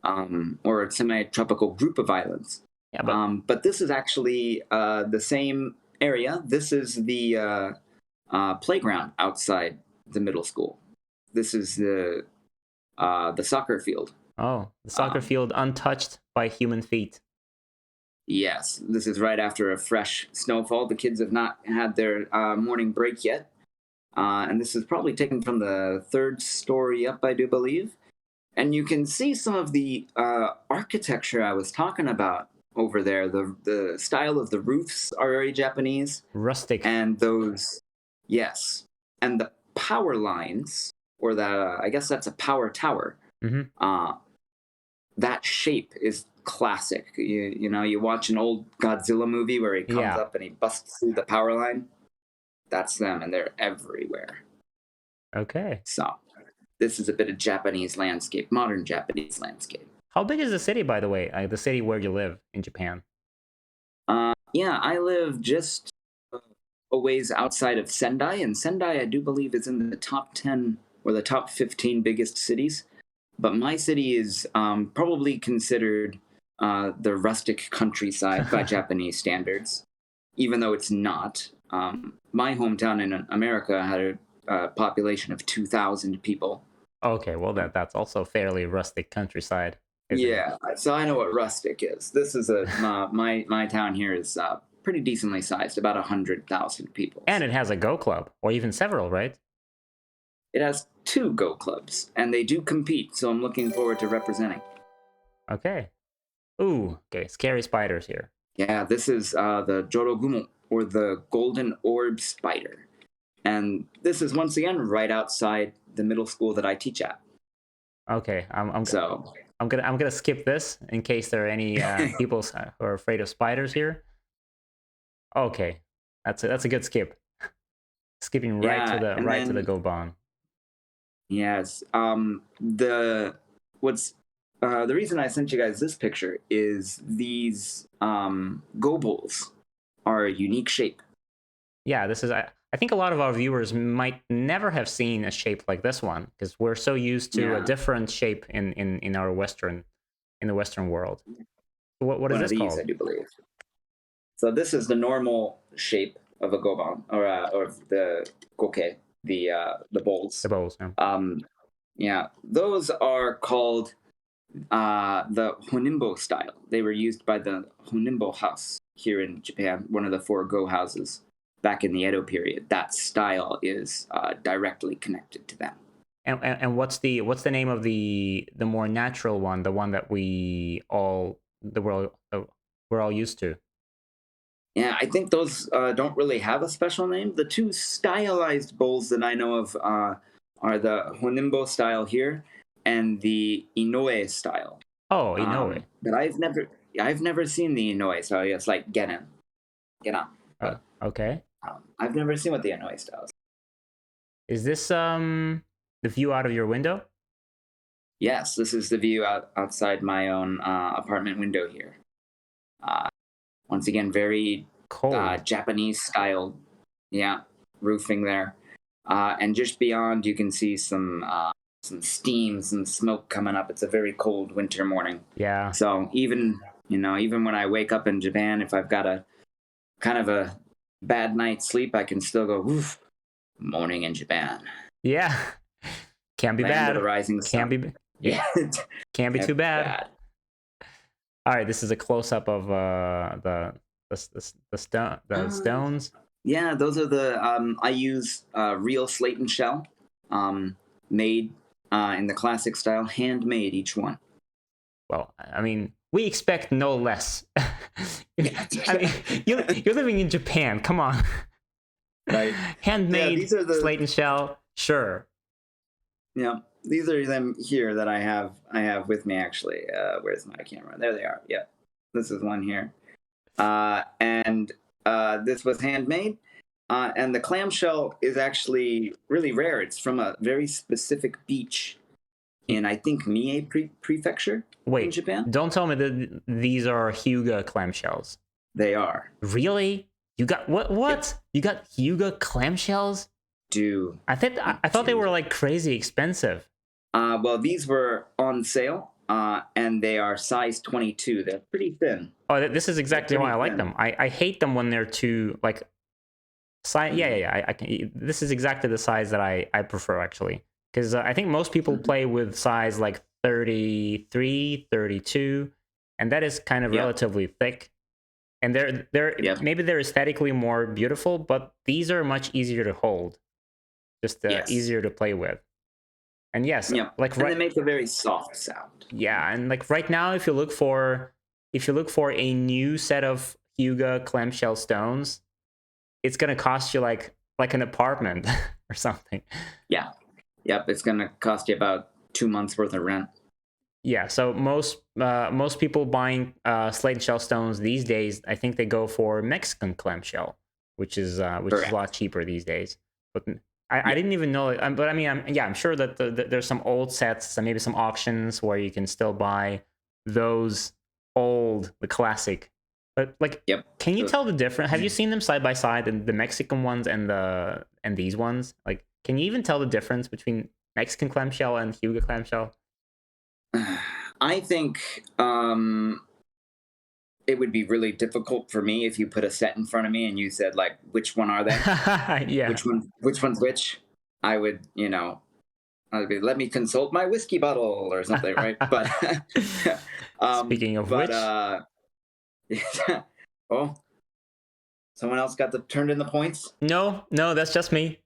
or a semi-tropical group of islands. Yeah, but this is actually the same area. This is the playground outside the middle school. This is the soccer field. Oh, the soccer field untouched by human feet. Yes, this is right after a fresh snowfall. The kids have not had their morning break yet. And this is probably taken from the third story up, I do believe. And you can see some of the architecture I was talking about over there. The style of the roofs are very Japanese. Rustic. And yes. And the power lines, or I guess that's a power tower. Mm-hmm. That shape is classic. You know, you watch an old Godzilla movie where he comes up and he busts through the power line. That's them, and they're everywhere. Okay. So this is a bit of Japanese landscape, modern Japanese landscape. How big is the city, by the way? The city where you live in Japan? Yeah, I live just a ways outside of Sendai, and Sendai, I do believe, is in the top 10 or the top 15 biggest cities. But my city is probably considered the rustic countryside by Japanese standards, even though it's not. My hometown in America had a population of 2,000 people. Okay, well that's also fairly rustic countryside. Yeah, so I know what rustic is. This is my town here is pretty decently sized, about 100,000 people. And it has a Go Club, or even several, right? It has 2 Go Clubs, and they do compete, so I'm looking forward to representing. Okay. Ooh, okay, scary spiders here. Yeah, this is the Jorogumo, or the golden orb spider. And this is once again right outside the middle school that I teach at. Okay, I'm gonna skip this in case there are any people who are afraid of spiders here. Okay, that's a good skip. Skipping right to the Goban. Yes. The reason I sent you guys this picture is these go bowls are a unique shape. Yeah, this is. I think a lot of our viewers might never have seen a shape like this one because we're so used to a different shape in our Western in the Western world. What is One of this these, I called? do believe. So this is the normal shape of a goban, or the goke, the bowls. The bowls. Yeah. Yeah, those are called the honimbo style. They were used by the honimbo house here in Japan, one of the four go houses back in the Edo period. That style is directly connected to them. And what's the name of the more natural one, the one that we're all used to? Yeah, I think those don't really have a special name. The two stylized bowls that I know of are the honimbo style here and the inoue style. Oh, Inoue. But I've never seen the inoue style. It's like genan. But Okay. I've never seen what the inoue style is. Is this the view out of your window? Yes, this is the view outside my own apartment window here. Once again, very Cold. Japanese style, yeah, roofing there. And just beyond, you can see some steam, some smoke coming up. It's a very cold winter morning. Yeah. So even when I wake up in Japan, if I've got a kind of a bad night's sleep, I can still go, "Woof, morning in Japan." Yeah. Can't be Land bad. of the rising sun. Can't be. Yeah. Can't be too bad. All right, this is a close up of the stones. Yeah, those are the I use real slate and shell, made in the classic style, handmade each one. Well, I mean, we expect no less. I mean, you're living in Japan. Come on. Right. Handmade, these are the slate and shell. Sure. Yeah, these are them here that I have with me actually. Where's my camera? There they are. Yeah, this is one here. And this was handmade. And the clamshell is actually really rare. It's from a very specific beach in, I think, Mie Prefecture in Japan. Don't tell me that these are Hyuga clamshells. They are. Really? You got what? Yep. You got Hyuga clamshells? Dude. I thought they were like crazy expensive. Well, these were on sale, and they are size 22. They're pretty thin. Oh, this is exactly why I like them. I hate them when they're too like size. Yeah. I can. This is exactly the size that I prefer actually, because I think most people play with size like 33, 32, and that is kind of relatively thick. And maybe they're aesthetically more beautiful, but these are much easier to hold, just easier to play with. And yes, like and they make a very soft sound. Yeah, and like right now, if you look for a new set of Hyuga clamshell stones, it's gonna cost you like an apartment or something. Yeah, yep, it's gonna cost you about 2 months worth of rent. Yeah, so most people buying slate and shell stones these days, I think they go for Mexican clamshell, which is a lot cheaper these days. But I didn't even know it. But I mean, I'm sure that there's some old sets and maybe some auctions where you can still buy those the classic. But like, can you tell the difference? Have you seen them side by side, the Mexican ones and these ones? Like, can you even tell the difference between Mexican clamshell and Hyuga clamshell? I think it would be really difficult for me if you put a set in front of me and you said, like, which one are they? Yeah. Which one's which? I would, I'd be, let me consult my whiskey bottle or something, right? But speaking of which, oh, someone else turned in the points. No, that's just me.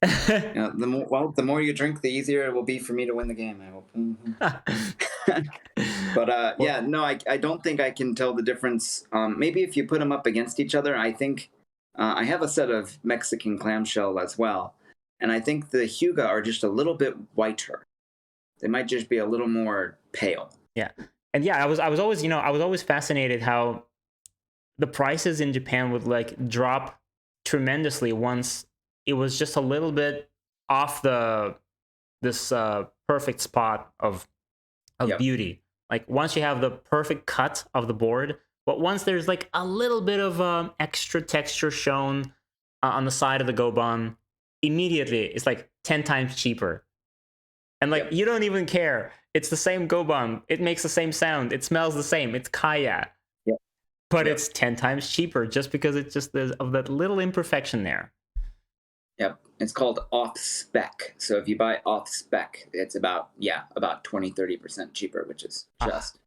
The more you drink, the easier it will be for me to win the game. I hope. But I don't think I can tell the difference. Maybe if you put them up against each other, I think I have a set of Mexican clamshell as well, and I think the Hyuga are just a little bit whiter. They might just be a little more pale. Yeah, and I was always fascinated how the prices in Japan would like drop tremendously once it was just a little bit off this perfect spot of beauty. Like once you have the perfect cut of the board, but once there's like a little bit of extra texture shown on the side of the goban, immediately it's like 10 times cheaper. And like Yep. you don't even care. It's the same goban. It makes the same sound. It smells the same. It's kaya. Yep. But Yep. it's 10 times cheaper just because it's just of that little imperfection there. Yep. It's called off spec. So if you buy off spec, it's about 20-30% cheaper, which is just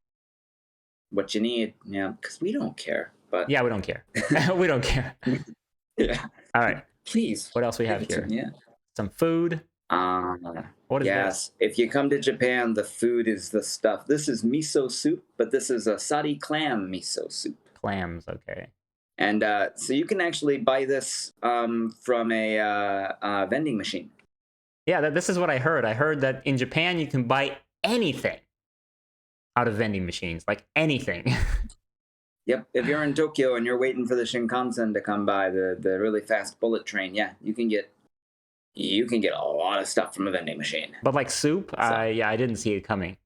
what you need. Yeah, because we don't care. But yeah, we don't care. We don't care. Yeah. All right. Please. What else we have here? Yeah. Some food. What is yes. If you come to Japan, the food is the stuff. This is miso soup, but this is a sari clam miso soup. Clams, okay. And so you can actually buy this from a vending machine. Yeah, this is what I heard. I heard that in Japan you can buy anything out of vending machines, like anything. Yep. If you're in Tokyo and you're waiting for the Shinkansen to come by, the really fast bullet train, yeah, you can get a lot of stuff from a vending machine. But like soup, yeah, I didn't see it coming.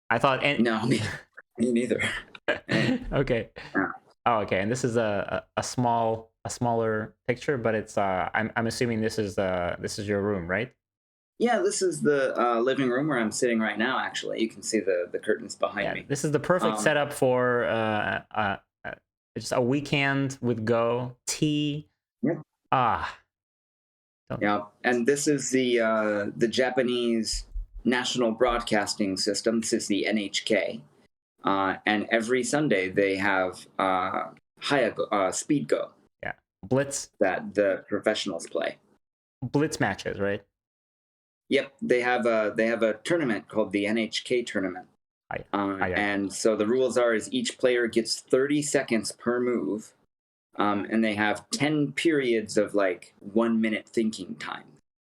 I thought no, me neither. Okay. Yeah. Oh, okay. And this is a smaller picture, but it's I'm assuming this is your room, right? Yeah, this is the living room where I'm sitting right now. Actually, you can see the curtains behind me. This is the perfect setup for just a weekend with Go tea. Yep. Yeah, and this is the Japanese national broadcasting system. This is the NHK, and every Sunday they have Speed Go. Yeah, Blitz. That the professionals play. Blitz matches, right? Yep, they have a tournament called the NHK tournament. And so the rules is each player gets 30 seconds per move, and they have 10 periods of like 1 minute thinking time.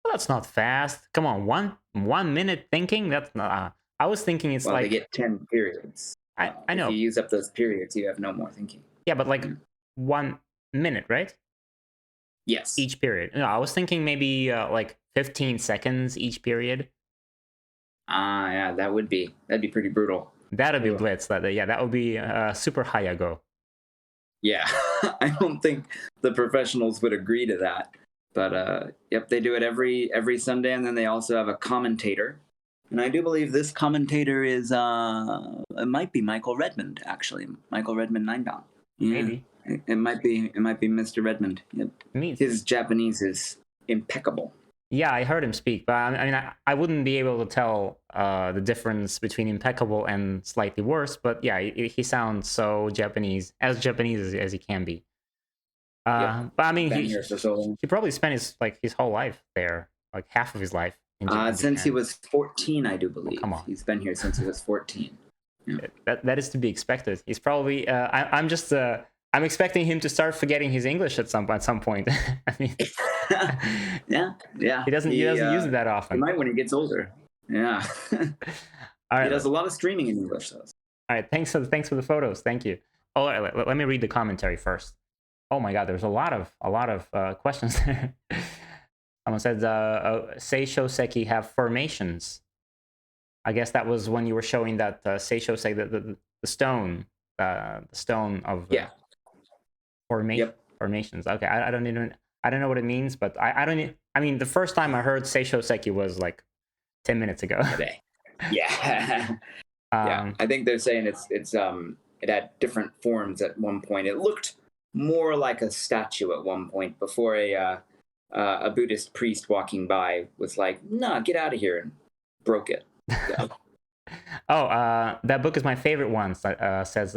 Well, that's not fast. Come on, one minute thinking. That's not. I was thinking it's like they get 10 periods. I know. If you use up those periods, you have no more thinking. Yeah, but like 1 minute, right? Yes. Each period. No, I was thinking maybe like 15 seconds each period. Yeah, that'd be pretty brutal. That'd be Blitz. That would be super Hayago. Yeah, I don't think the professionals would agree to that. But yep, they do it every Sunday, and then they also have a commentator. And I do believe this commentator is it might be Michael Redmond, actually. Michael Redmond Ninebound. Yeah. Maybe. It might be Mr. Redmond. Yep. His Japanese is impeccable. Yeah, I heard him speak, but I mean, I wouldn't be able to tell the difference between impeccable and slightly worse. But yeah, he sounds so Japanese as he can be. But I mean, he probably spent his whole life there, like half of his life. Since he was 14, I do believe. Oh, come on, he's been here since he was 14. Yeah. That is to be expected. He's probably. I'm expecting him to start forgetting his English at some point. I mean, yeah. He doesn't use it that often. He might when he gets older. Yeah. All right. He does a lot of streaming in English, though. All right. Thanks for the photos. Thank you. Oh, let me read the commentary first. Oh my God, there's a lot of questions there. Someone said, Seisho Seki have formations. I guess that was when you were showing that Seisho Seki, the stone of formations. Okay, I don't know what it means, but I mean, the first time I heard Seisho Seki was like 10 minutes ago. Yeah. Yeah. I think they're saying it had different forms at one point. It looked more like a statue at one point before a Buddhist priest walking by was like, "Nah, get out of here," and broke it. Yeah. That book is my favorite one. Says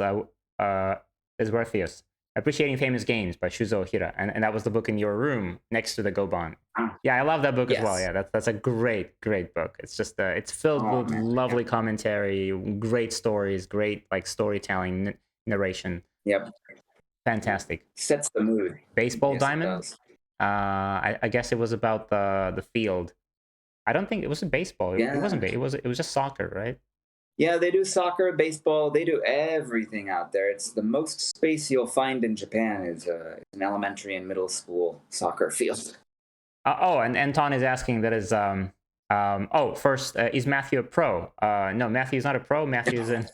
Worthius. Appreciating Famous Games by Shuzo Hira, and that was the book in your room next to the Goban. Yeah, I love that book as well. Yeah, that's a great book. It's just it's filled with lovely commentary, great stories, great like storytelling, narration. Yep. Fantastic. Sets the mood. Baseball Diamond. I guess it was about the field. I don't think it was a baseball. It wasn't. It was just soccer, right? Yeah, they do soccer, baseball. They do everything out there. It's the most space you'll find in Japan is an elementary and middle school soccer field. And Anton is asking that is first is Matthew a pro? No, Matthew's not a pro. Matthew's in.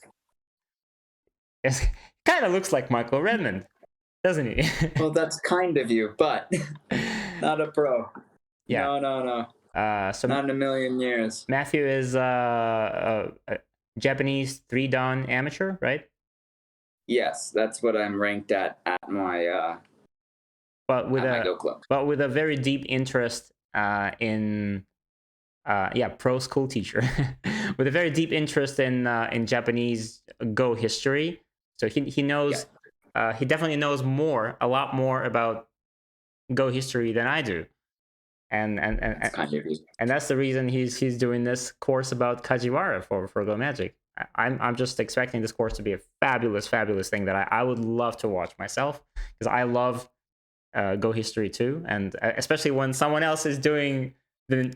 It kind of looks like Michael Redmond, doesn't he? Well, that's kind of you, but not a pro. Yeah. No. So Not in a million years. Matthew is a Japanese 3-dan amateur, right? Yes, that's what I'm ranked at But with my a Go club. very deep interest in pro school teacher with a very deep interest in Japanese Go history. So he knows he definitely knows a lot more about Go history than I do. And That's kind of you. and that's the reason he's doing this course about Kajiwara for Go Magic. I'm just expecting this course to be a fabulous thing that I would love to watch myself, because I love Go history too, and especially when someone else is doing the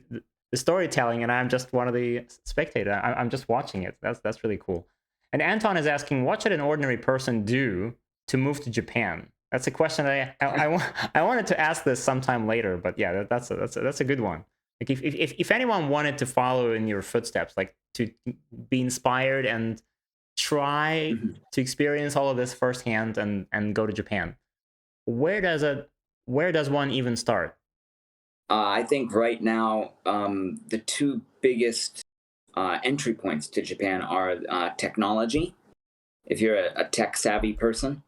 storytelling and I'm just one of the spectators. I'm just watching it. That's really cool. And Anton is asking, what should an ordinary person do to move to Japan? That's a question that I wanted to ask this sometime later, but yeah, that's a good one. Like if anyone wanted to follow in your footsteps, like to be inspired and try to experience all of this firsthand and go to Japan, where does one even start? I think right now the two biggest entry points to Japan are technology. If you're a tech savvy person,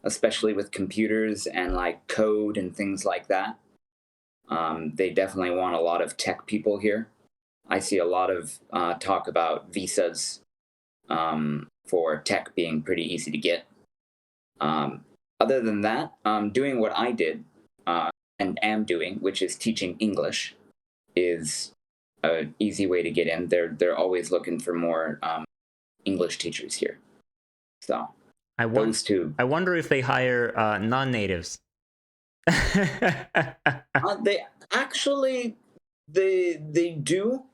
especially with computers and like code and things like that, they definitely want a lot of tech people here. I see a lot of talk about visas for tech being pretty easy to get. Other than that, doing what I did and am doing, which is teaching English, is an easy way to get in. They're always looking for more English teachers here. So those two. I wonder if they hire non-natives. They actually they do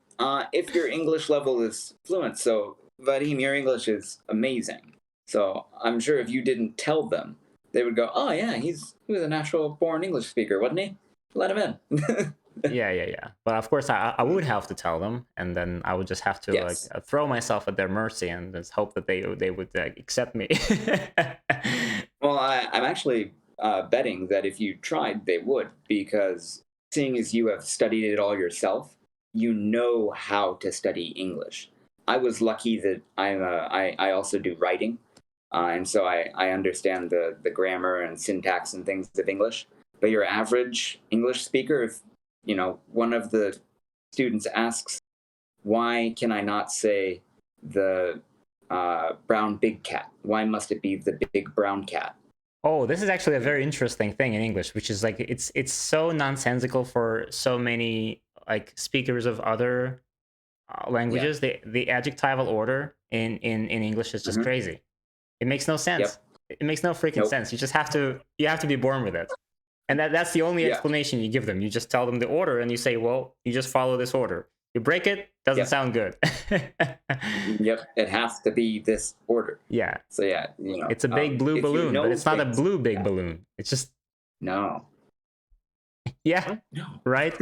if your English level is fluent. So Vadim, your English is amazing. So I'm sure if you didn't tell them, they would go, "Oh yeah, he was a natural born English speaker, wasn't he? Let him in." Yeah. But of course, I would have to tell them, and then I would just have to Yes. throw myself at their mercy and just hope that they would accept me. Well, I'm actually betting that if you tried, they would, because seeing as you have studied it all yourself, you know how to study English. I was lucky that I also do writing, and so I understand the grammar and syntax and things of English. But your average English speaker, if one of the students asks, "Why can I not say the brown big cat? Why must it be the big brown cat?" Oh, this is actually a very interesting thing in English, which is like it's so nonsensical for so many like speakers of other languages. The adjectival order in English is just crazy. It makes no sense. Yep. It makes no freaking sense. You just have to be born with it. And that's the only explanation you give them. You just tell them the order and you say, well, you just follow this order. You break it, doesn't sound good. Yep, it has to be this order. Yeah. So yeah, it's a big blue balloon, but it's not a blue big balloon. It's just no. Yeah. No. Right?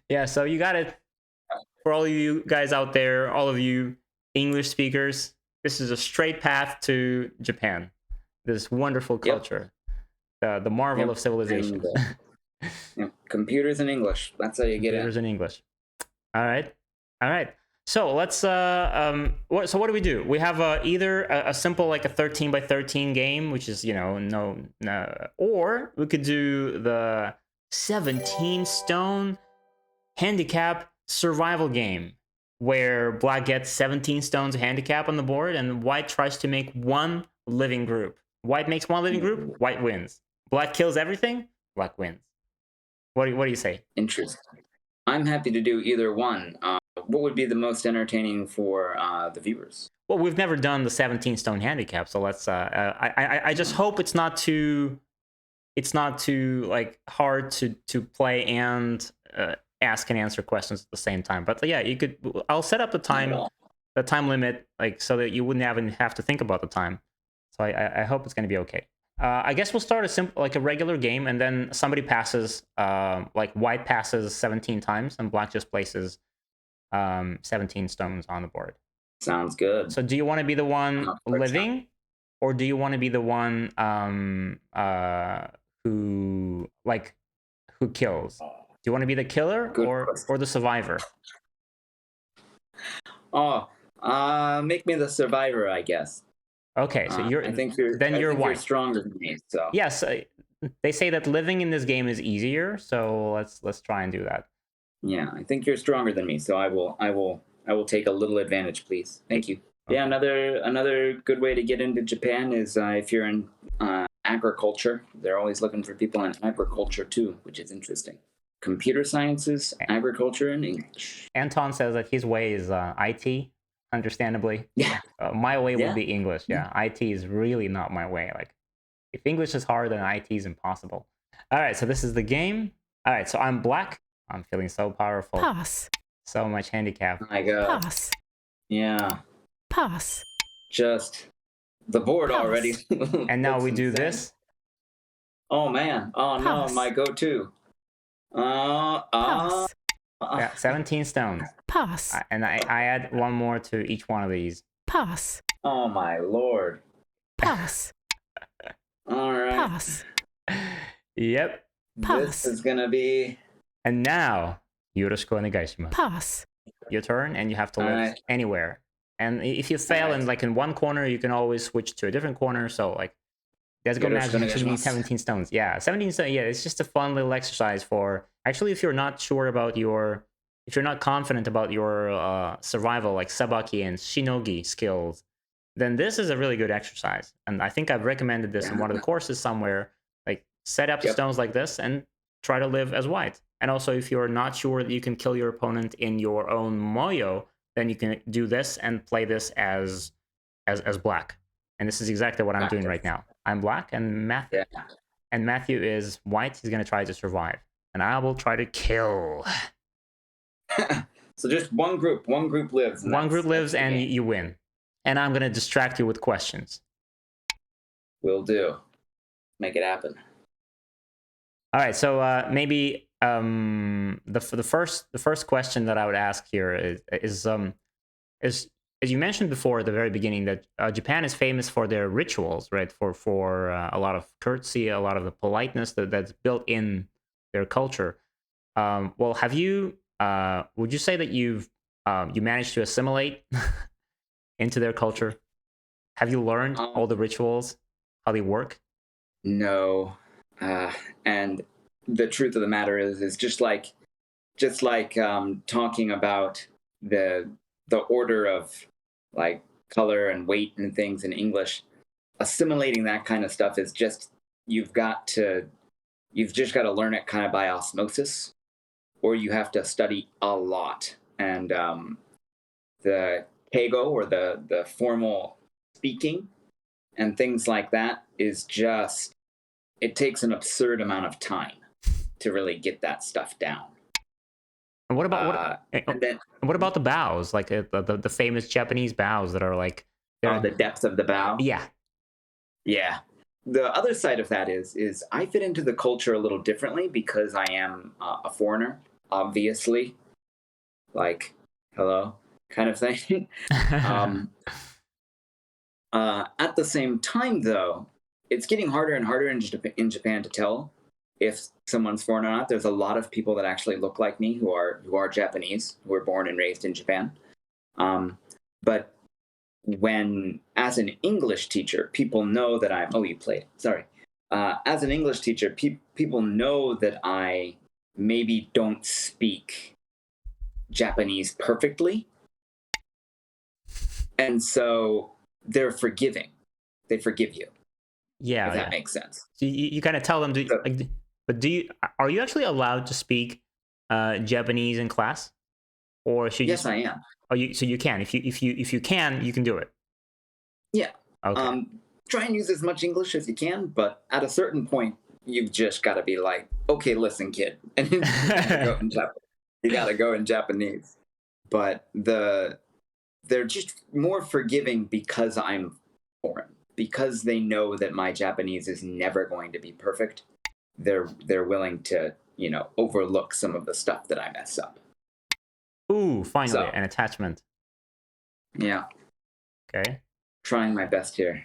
Yeah, so you got it. For all of you guys out there, all of you English speakers, this is a straight path to Japan. This wonderful culture. The marvel of civilization. And, computers and English. That's how you get in. Computers and English. All right. So let's so what do we do? We have either a simple like a 13 by 13 game, which is no, or we could do the 17 stone handicap survival game, where black gets 17 stones handicap on the board and white tries to make one living group. White makes one living group, white wins. Black kills everything, black wins. What do you say? Interesting. I'm happy to do either one. What would be the most entertaining for the viewers? Well, we've never done the 17 stone handicap, so let's. I just hope it's not too like hard to play and ask and answer questions at the same time. But yeah, you could. I'll set up the time limit, like so that you wouldn't even have to think about the time. So I hope it's going to be okay. I guess we'll start like a regular game, and then somebody passes, like white passes 17 times, and black just places 17 stones on the board. Sounds good. So do you want to be the one living, or do you want to be the one who kills? Do you want to be the killer Good or question. the survivor? Oh, make me the survivor, I guess. Okay, so you're I think you're white. stronger than me. So Yes, they say that living in this game is easier, so let's try and do that. yeah, I think you're stronger than me. So I will take a little advantage, please. Thank you. Okay. Yeah, another good way to get into Japan is if you're in agriculture. They're always looking for people in agriculture too, which is interesting. Computer sciences, agriculture, and English. Anton says that his way is IT, understandably. Yeah. My way Yeah. would be English. Yeah, IT is really not my way. Like, if English is hard, then IT is impossible. All right, so this is the game. All right, so I'm black. I'm feeling so powerful. Pass. So much handicap. My God. Pass. Yeah. Pass. Just the board Pass. already. And now looks we do insane. this. Oh man. Oh no, Pass. my go-to. Pass. Yeah, 17 stones. Pass. And I add one more to each one of these. Pass. Oh my Lord. Pass. All right. Pass. Yep. This Pass. is gonna be. And now, yoroshiku onegaishimasu. Pass. Your turn, and you have to live Alright. anywhere. And if you fail Alright. in like in one corner, you can always switch to a different corner. So like, let's go Yoroshiku magic. You need onegaishimasu. 17 stones. Yeah, 17 stones. Yeah, it's just a fun little exercise for actually if you're not sure about your, if you're not confident about your survival like sabaki and shinogi skills, then this is a really good exercise. And I think I've recommended this in one of the courses somewhere. Like set up Yep. stones like this and try to live as white. And also, if you're not sure that you can kill your opponent in your own moyo, then you can do this and play this as black. And this is exactly what I'm doing right now. I'm black, and Matthew is white. He's gonna try to survive, and I will try to kill. So just one group lives. One group lives, and you win. And I'm gonna distract you with questions. Will do. Make it happen. All right, so maybe the first question that I would ask here is as you mentioned before at the very beginning that Japan is famous for their rituals, right? For a lot of courtesy, a lot of the politeness that's built in their culture. Well, have you? Would you say that you managed to assimilate into their culture? Have you learned all the rituals, how they work? No. And the truth of the matter is just like talking about the order of like color and weight and things in English, assimilating that kind of stuff is just you've just got to learn it kind of by osmosis, or you have to study a lot. And the keigo, or the formal speaking and things like that, is just, it takes an absurd amount of time to really get that stuff down. And what about what about the bows? Like the famous Japanese bows that are like the depth of the bow. Yeah. The other side of that is I fit into the culture a little differently because I am a foreigner, obviously. Like, hello, kind of thing. At the same time, though, it's getting harder and harder in Japan to tell if someone's foreign or not. There's a lot of people that actually look like me who are Japanese, who were born and raised in Japan. But when, as an English teacher, people know that I'm... Oh, you played. Sorry. As an English teacher, people know that I maybe don't speak Japanese perfectly. And so they're forgiving. They forgive you. Yeah, if that makes sense. So you kind of tell them to, like, but are you actually allowed to speak Japanese in class, or should you? Yes, I am. Oh, so you can. If you can, you can do it. Yeah. Okay. Try and use as much English as you can, but at a certain point, you've just got to be like, okay, listen, kid, and you got to go in Japanese. But they're just more forgiving because I'm foreign. Because they know that my Japanese is never going to be perfect, they're willing to, overlook some of the stuff that I mess up. Ooh, finally, an attachment. Yeah. Okay. Trying my best here.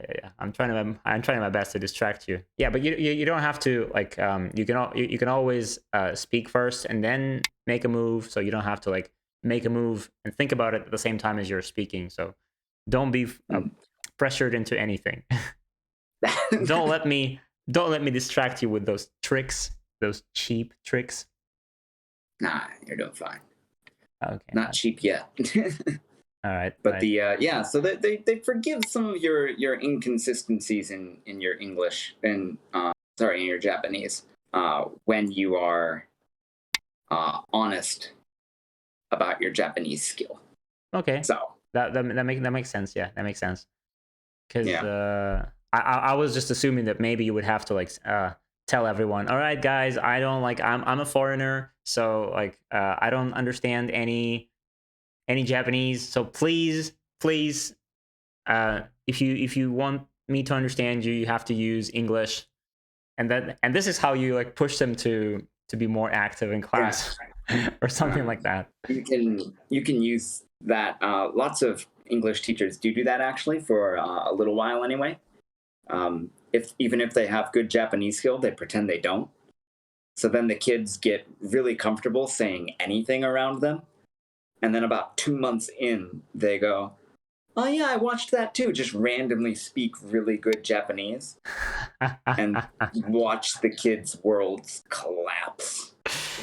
Yeah. I'm trying my best to distract you. Yeah, but you don't have to like you can always speak first and then make a move. So you don't have to like make a move and think about it at the same time as you're speaking. So don't be pressured into anything. don't let me distract you with those tricks, those cheap tricks. Nah, you're doing fine. Okay. Not cheap yet. All right. But right. the so they forgive some of your inconsistencies in your English and in your Japanese when you are honest about your Japanese skill. Okay. So that makes sense. Yeah, that makes sense. Because I was just assuming that maybe you would have to like tell everyone, all right, guys, I don't like I'm a foreigner, so like I don't understand any Japanese, so please if you want me to understand you, you have to use English, and this is how you like push them to be more active in class. Or something like that. You can use that. Lots of English teachers do that actually for a little while anyway. Even if they have good Japanese skill, they pretend they don't. So then the kids get really comfortable saying anything around them. And then about 2 months in, they go, oh yeah, I watched that too. Just randomly speak really good Japanese. And watch the kids' worlds collapse.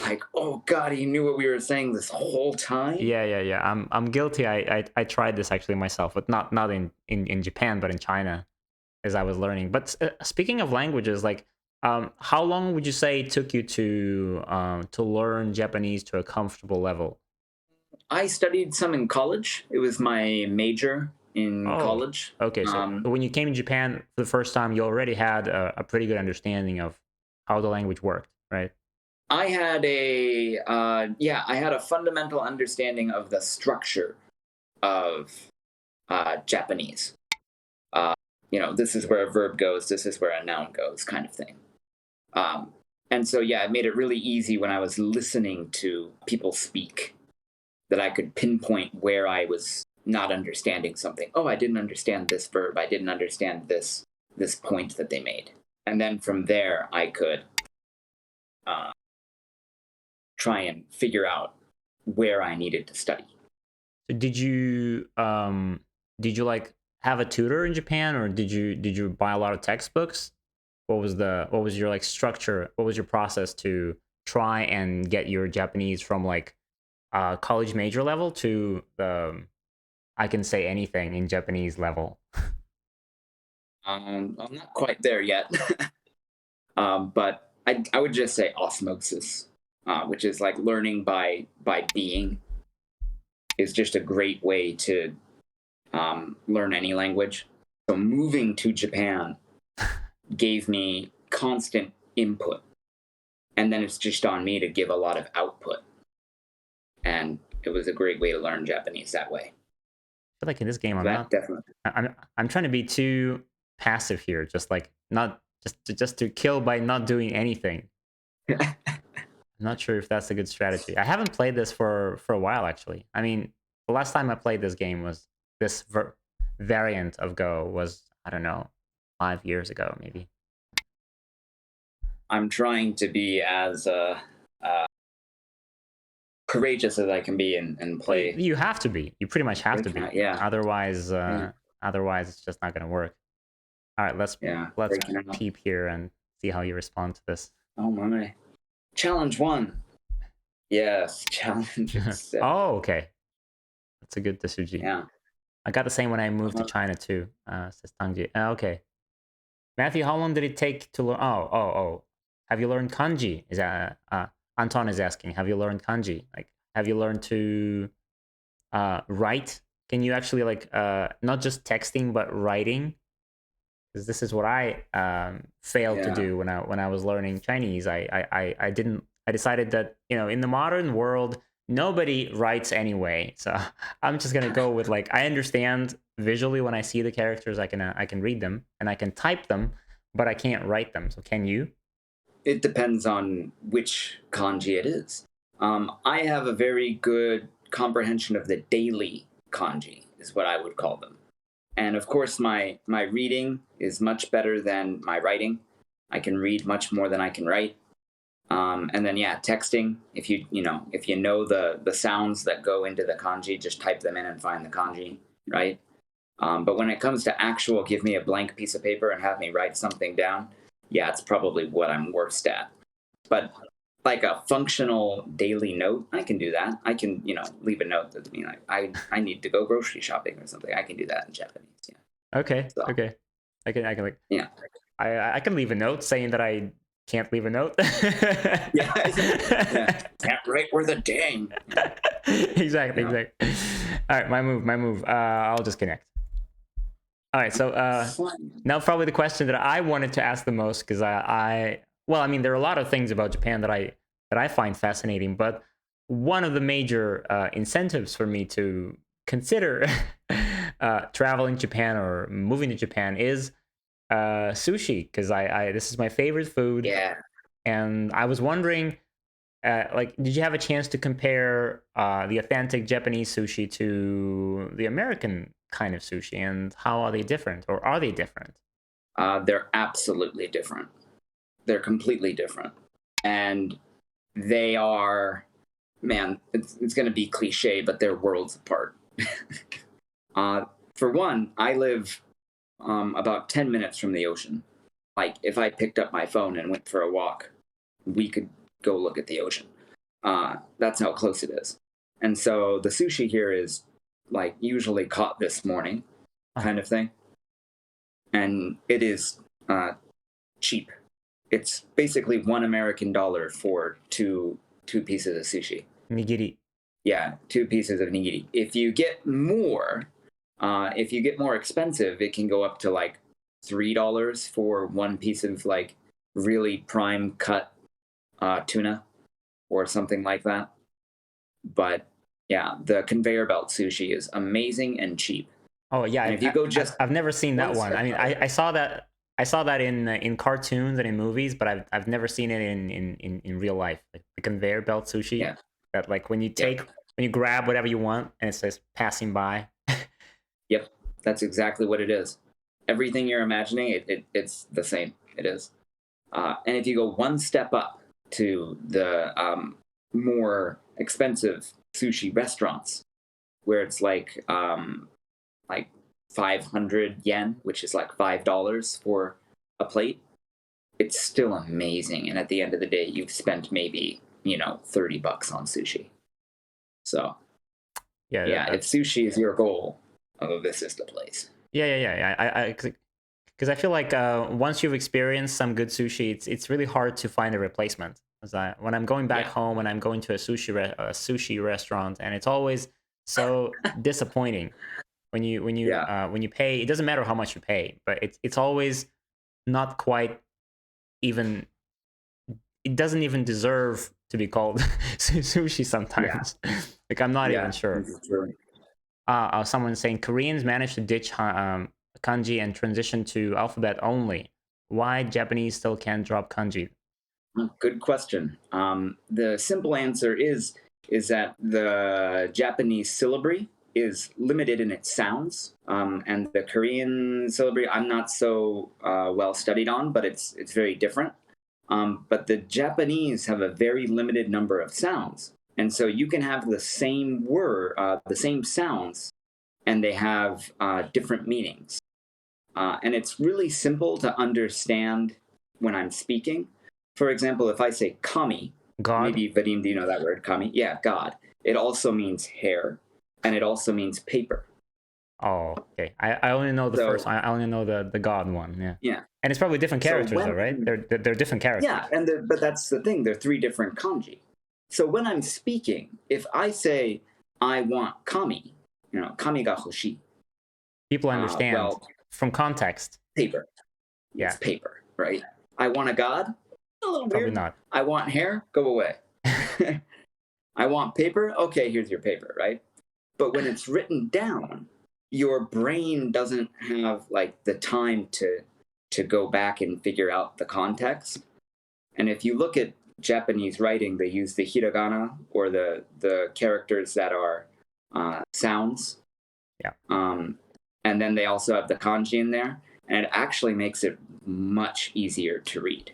Like, oh God, he knew what we were saying this whole time? Yeah. I'm guilty. I tried this actually myself, but not in Japan, but in China as I was learning. But speaking of languages, like how long would you say it took you to learn Japanese to a comfortable level? I studied some in college. It was my major in college. Okay, so when you came to Japan for the first time, you already had a pretty good understanding of how the language worked, right? I had a fundamental understanding of the structure of Japanese. This is where a verb goes, this is where a noun goes, kind of thing. And so, it made it really easy when I was listening to people speak that I could pinpoint where I was not understanding something. Oh, I didn't understand this verb. I didn't understand this point that they made. And then from there, I could try and figure out where I needed to study. So did you like have a tutor in Japan, or did you buy a lot of textbooks? What was your like structure? What was your process to try and get your Japanese from like college major level to the I can say anything in Japanese level? I'm not quite there yet, but I would just say osmosis, which is like learning by being, is just a great way to learn any language. So moving to Japan gave me constant input, and then it's just on me to give a lot of output. And it was a great way to learn Japanese that way. I feel like in this game, Definitely. I'm trying to be too passive here, just like not just to kill by not doing anything. I'm not sure if that's a good strategy. I haven't played this for a while, actually. I mean, the last time I played this game was this variant of Go was, I don't know, 5 years ago, maybe. I'm trying to be as courageous as I can be and play. You have to be. You pretty much have to be. Yeah. Otherwise, otherwise it's just not going to work. All right, let's peep here and see how you respond to this. Oh my! Challenge 1. Yes, challenge. Oh, okay. That's a good Dasuji. Yeah. I got the same when I moved to China too. Says Tangji. Okay. Matthew, how long did it take to learn? Oh. Have you learned kanji? Is that Anton is asking? Have you learned kanji? Like, have you learned to write? Can you actually like not just texting but writing? Because this is what I failed to do when I was learning Chinese. I decided that in the modern world nobody writes anyway, so I'm just gonna go with like I understand visually when I see the characters. I can read them and I can type them, but I can't write them. So can you? It depends on which kanji it is. I have a very good comprehension of the daily kanji, is what I would call them. And of course, my reading is much better than my writing. I can read much more than I can write. And then yeah, texting. If you know the sounds that go into the kanji, just type them in and find the kanji, right? But when it comes to actual, give me a blank piece of paper and have me write something down, yeah, it's probably what I'm worst at. But like a functional daily note, I can do that. I can, leave a note that like I need to go grocery shopping or something. I can do that in Japanese. Yeah. Okay. So, Okay. I can like yeah. I can leave a note saying that I can't leave a note. Yeah. Can't write worth a dang. Exactly. Yeah. Exactly. All right, my move. I'll just connect. All right, so now probably the question that I wanted to ask the most, because well, I mean, there are a lot of things about Japan that I find fascinating, but one of the major incentives for me to consider traveling Japan or moving to Japan is sushi, because I this is my favorite food. Yeah. And I was wondering, like, did you have a chance to compare the authentic Japanese sushi to the American kind of sushi, and how are they different, or are they different? They're absolutely different. They're completely different. And they are, man, it's going to be cliche, but they're worlds apart. For one, I live about 10 minutes from the ocean. Like, if I picked up my phone and went for a walk, we could go look at the ocean. That's how close it is. And so the sushi here is like usually caught this morning kind of thing. And it is cheap. It's basically $1 for two pieces of sushi. Nigiri. Yeah, 2 pieces of nigiri. If you get more expensive, it can go up to like $3 for 1 piece of like really prime cut tuna or something like that. But yeah, the conveyor belt sushi is amazing and cheap. Oh yeah, and if you go just I've never seen that one one. step I mean, I saw that in cartoons and in movies, but I've never seen it in real life. Like the conveyor belt sushi. Yeah. That like when you grab whatever you want and it says passing by. Yep, that's exactly what it is. Everything you're imagining, it's the same. It is. And if you go one step up to the more expensive sushi restaurants, where it's like 500 yen, which is like $5 for a plate, it's still amazing. And at the end of the day, you've spent maybe $30 on sushi. So yeah, if sushi is your goal, this is the place. Yeah. Because I feel like once you've experienced some good sushi, it's really hard to find a replacement. When I'm going back home and I'm going to a sushi restaurant, and it's always so disappointing when you pay. It doesn't matter how much you pay, but it's always not quite even. It doesn't even deserve to be called sushi sometimes. Like I'm not even sure. Someone saying Koreans managed to ditch kanji and transition to alphabet only. Why Japanese still can't drop kanji? Good question. The simple answer is that the Japanese syllabary is limited in its sounds, and the Korean syllabary I'm not so well studied on, but it's very different. But the Japanese have a very limited number of sounds, and so you can have the same word, the same sounds, and they have different meanings. And it's really simple to understand when I'm speaking. For example, if I say kami, God. Maybe Vadim, do you know that word, kami? Yeah, God. It also means hair, and it also means paper. Oh, okay. I only know the first one. I only know the God one. Yeah. Yeah. And it's probably different characters, though, right? They're different characters. Yeah, but that's the thing. They're 3 different kanji. So when I'm speaking, if I say I want kami, kami ga hoshi. People understand from context. Paper. Yeah. It's paper, right? I want a God. A little Probably weird. not. I want hair. Go away. I want paper. Okay, here's your paper, right? But when it's written down, your brain doesn't have like the time to go back and figure out the context. And if you look at Japanese writing, they use the hiragana, or the characters that are sounds. Yeah. And then they also have the kanji in there, and it actually makes it much easier to read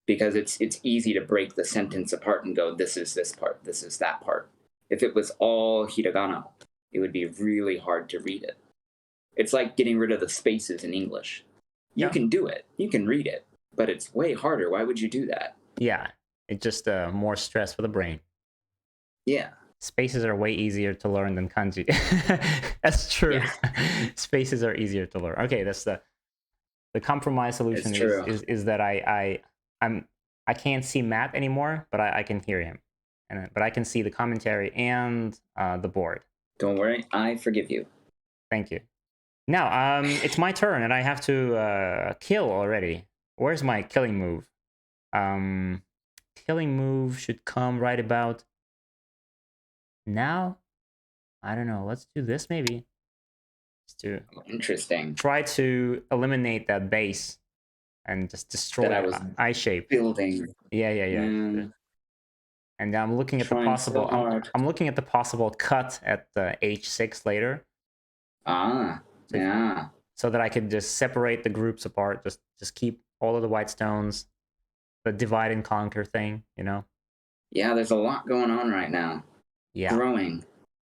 because it's easy to break the sentence apart and go, this is this part, this is that part. If it was all hiragana, it would be really hard to read it. It's like getting rid of the spaces in English. You can do it, you can read it, but it's way harder. Why would you do that? Yeah, it's just more stress for the brain. Yeah. Spaces are way easier to learn than kanji. That's true. Yeah. Spaces are easier to learn. Okay, that's the compromise solution is that I can't see Matt anymore, but I can hear him, but I can see the commentary and the board. Don't worry, I forgive you. Thank you. Now, it's my turn, and I have to kill already. Where's my killing move? Killing move should come right about now. I don't know. Let's do this maybe. Let's do. Interesting. Try to eliminate that base and just destroy the eye shape. Building. Yeah. And I'm looking at the possible. I'm looking at the possible cut at the H6 later. Yeah. So that I could just separate the groups apart. Just keep all of the white stones. The divide and conquer thing, you know. Yeah, there's a lot going on right now. Yeah. Growing.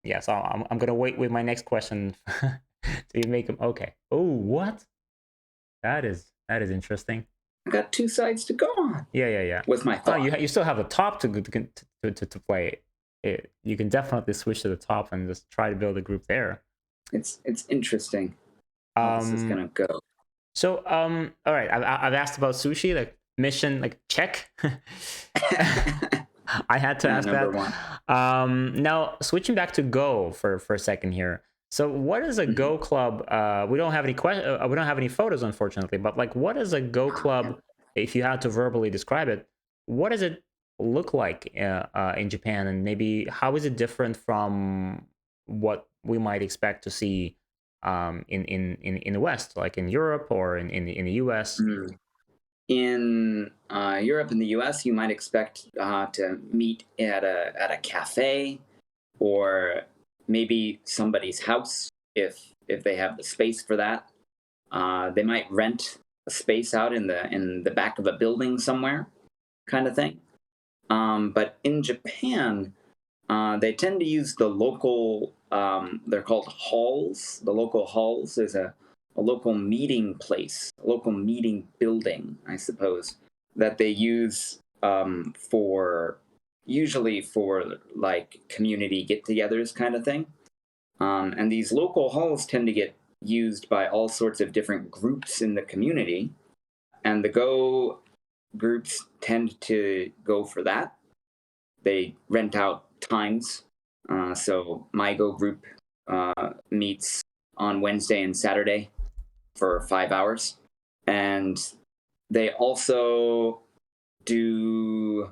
Yeah. So I'm gonna wait with my next question to make them okay. Oh, what? That is interesting. I got two sides to go on. Yeah. With my thought. Oh, you still have the top to play. You can definitely switch to the top and just try to build a group there. It's interesting how this is gonna go. So all right, I've asked about sushi, like mission, like check. I had to ask that. Now switching back to Go for a second here. So what is a Go club? We don't have any we don't have any photos, unfortunately. But like, what is a Go club? If you had to verbally describe it, what does it look like in Japan, and maybe how is it different from what we might expect to see in the West, like in Europe or in the US? In Europe and the US, you might expect to meet at a cafe or maybe somebody's house if they have the space for that. They might rent a space out in the back of a building somewhere, kind of thing. But in Japan, they tend to use the local. They're called halls. The local halls is a local meeting place, a local meeting building, I suppose, that they use usually for like community get-togethers kind of thing. And these local halls tend to get used by all sorts of different groups in the community, and the Go groups tend to go for that. They rent out times. So my Go group meets on Wednesday and Saturday for 5 hours. And they also do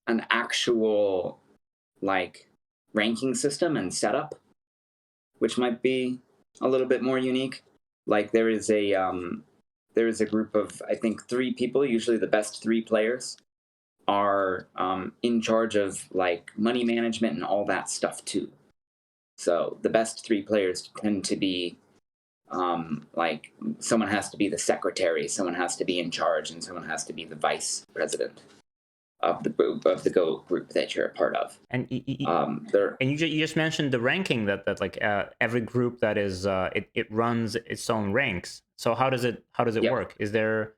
an actual like ranking system and setup, which might be a little bit more unique. Like there is a group of, I think, 3 people, usually the best 3 players are in charge of like money management and all that stuff too. So the best 3 players tend to be like someone has to be the secretary, someone has to be in charge, and someone has to be the vice president of the Go group that you're a part of. And you just mentioned the ranking that like every group that is it runs its own ranks. So how does it work? Is there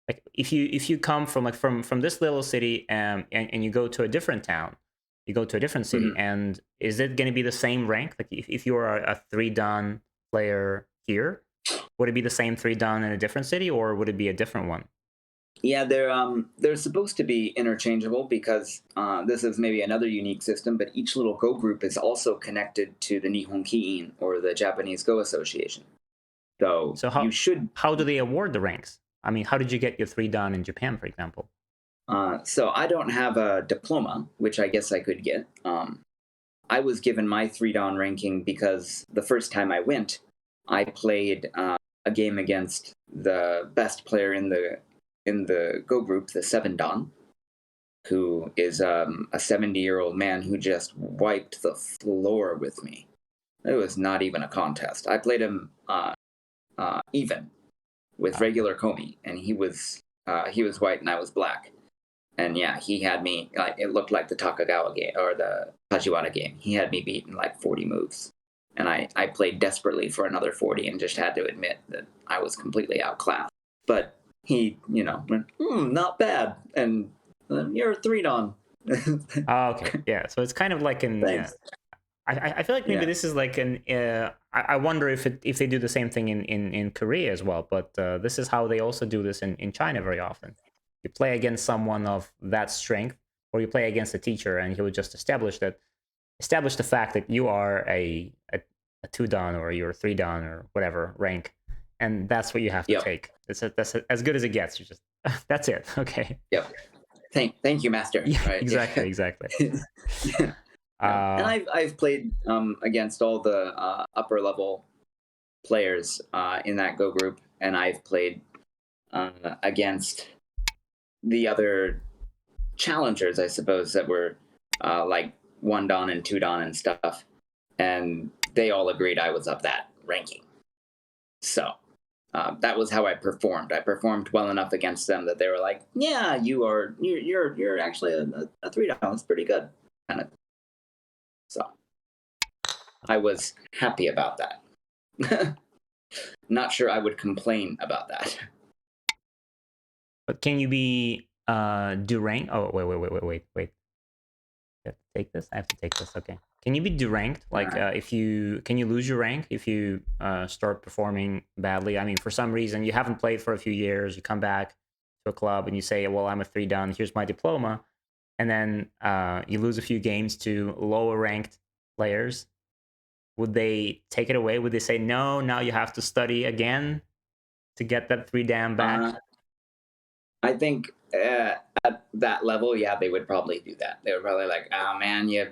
like if you come from like from this little city and you go to a different town, you go to a different city, and is it going to be the same rank? Like if you're a 3-dan player here, would it be the same 3-dan in a different city, or would it be a different one? Yeah, they're supposed to be interchangeable because this is maybe another unique system, but each little Go group is also connected to the Nihon Kiin, or the Japanese Go Association. So how do they award the ranks? I mean, how did you get your 3-dan in Japan, for example? So I don't have a diploma, which I guess I could get. I was given my 3-dan ranking because the first time I went, I played a game against the best player in the Go group, the 7-dan, who is a 70-year-old man who just wiped the floor with me. It was not even a contest. I played him even with regular Komi, and he was white and I was black. And yeah, he had me. It looked like the Takagawa game or the Kajiwara game. He had me beat in like 40 moves, and I played desperately for another 40, and just had to admit that I was completely outclassed. But he, went, not bad, and you're a 3-dan. Oh, okay, yeah. So it's kind of like an. I feel like maybe this is like an. I wonder if they do the same thing in Korea as well. But this is how they also do this in China very often. You play against someone of that strength, or you play against a teacher, and he would just establish the fact that you are a 2-dan or you're a 3-dan or whatever rank, and that's what you have to take. That's as good as it gets. You just that's it. Okay. Yep. Thank you, master. Yeah, right? Exactly. Yeah. And I've played against all the upper level players in that Go group, and I've played against the other challengers, I suppose, that were like 1-dan and 2-dan and stuff, and they all agreed I was of that ranking. So that was how I performed. I performed well enough against them that they were like, "Yeah, you're actually a 3-dan. That's pretty good." Kind of. So I was happy about that. Not sure I would complain about that. But can you be deranked? Oh, wait. You have to take this? I have to take this. Okay. Can you be deranked? Like, can you lose your rank if you start performing badly? I mean, for some reason, you haven't played for a few years. You come back to a club and you say, well, I'm a 3-dan. Here's my diploma. And then you lose a few games to lower ranked players. Would they take it away? Would they say, no, now you have to study again to get that 3-dan back? I think at that level, yeah, they would probably do that. They would probably like, oh man, you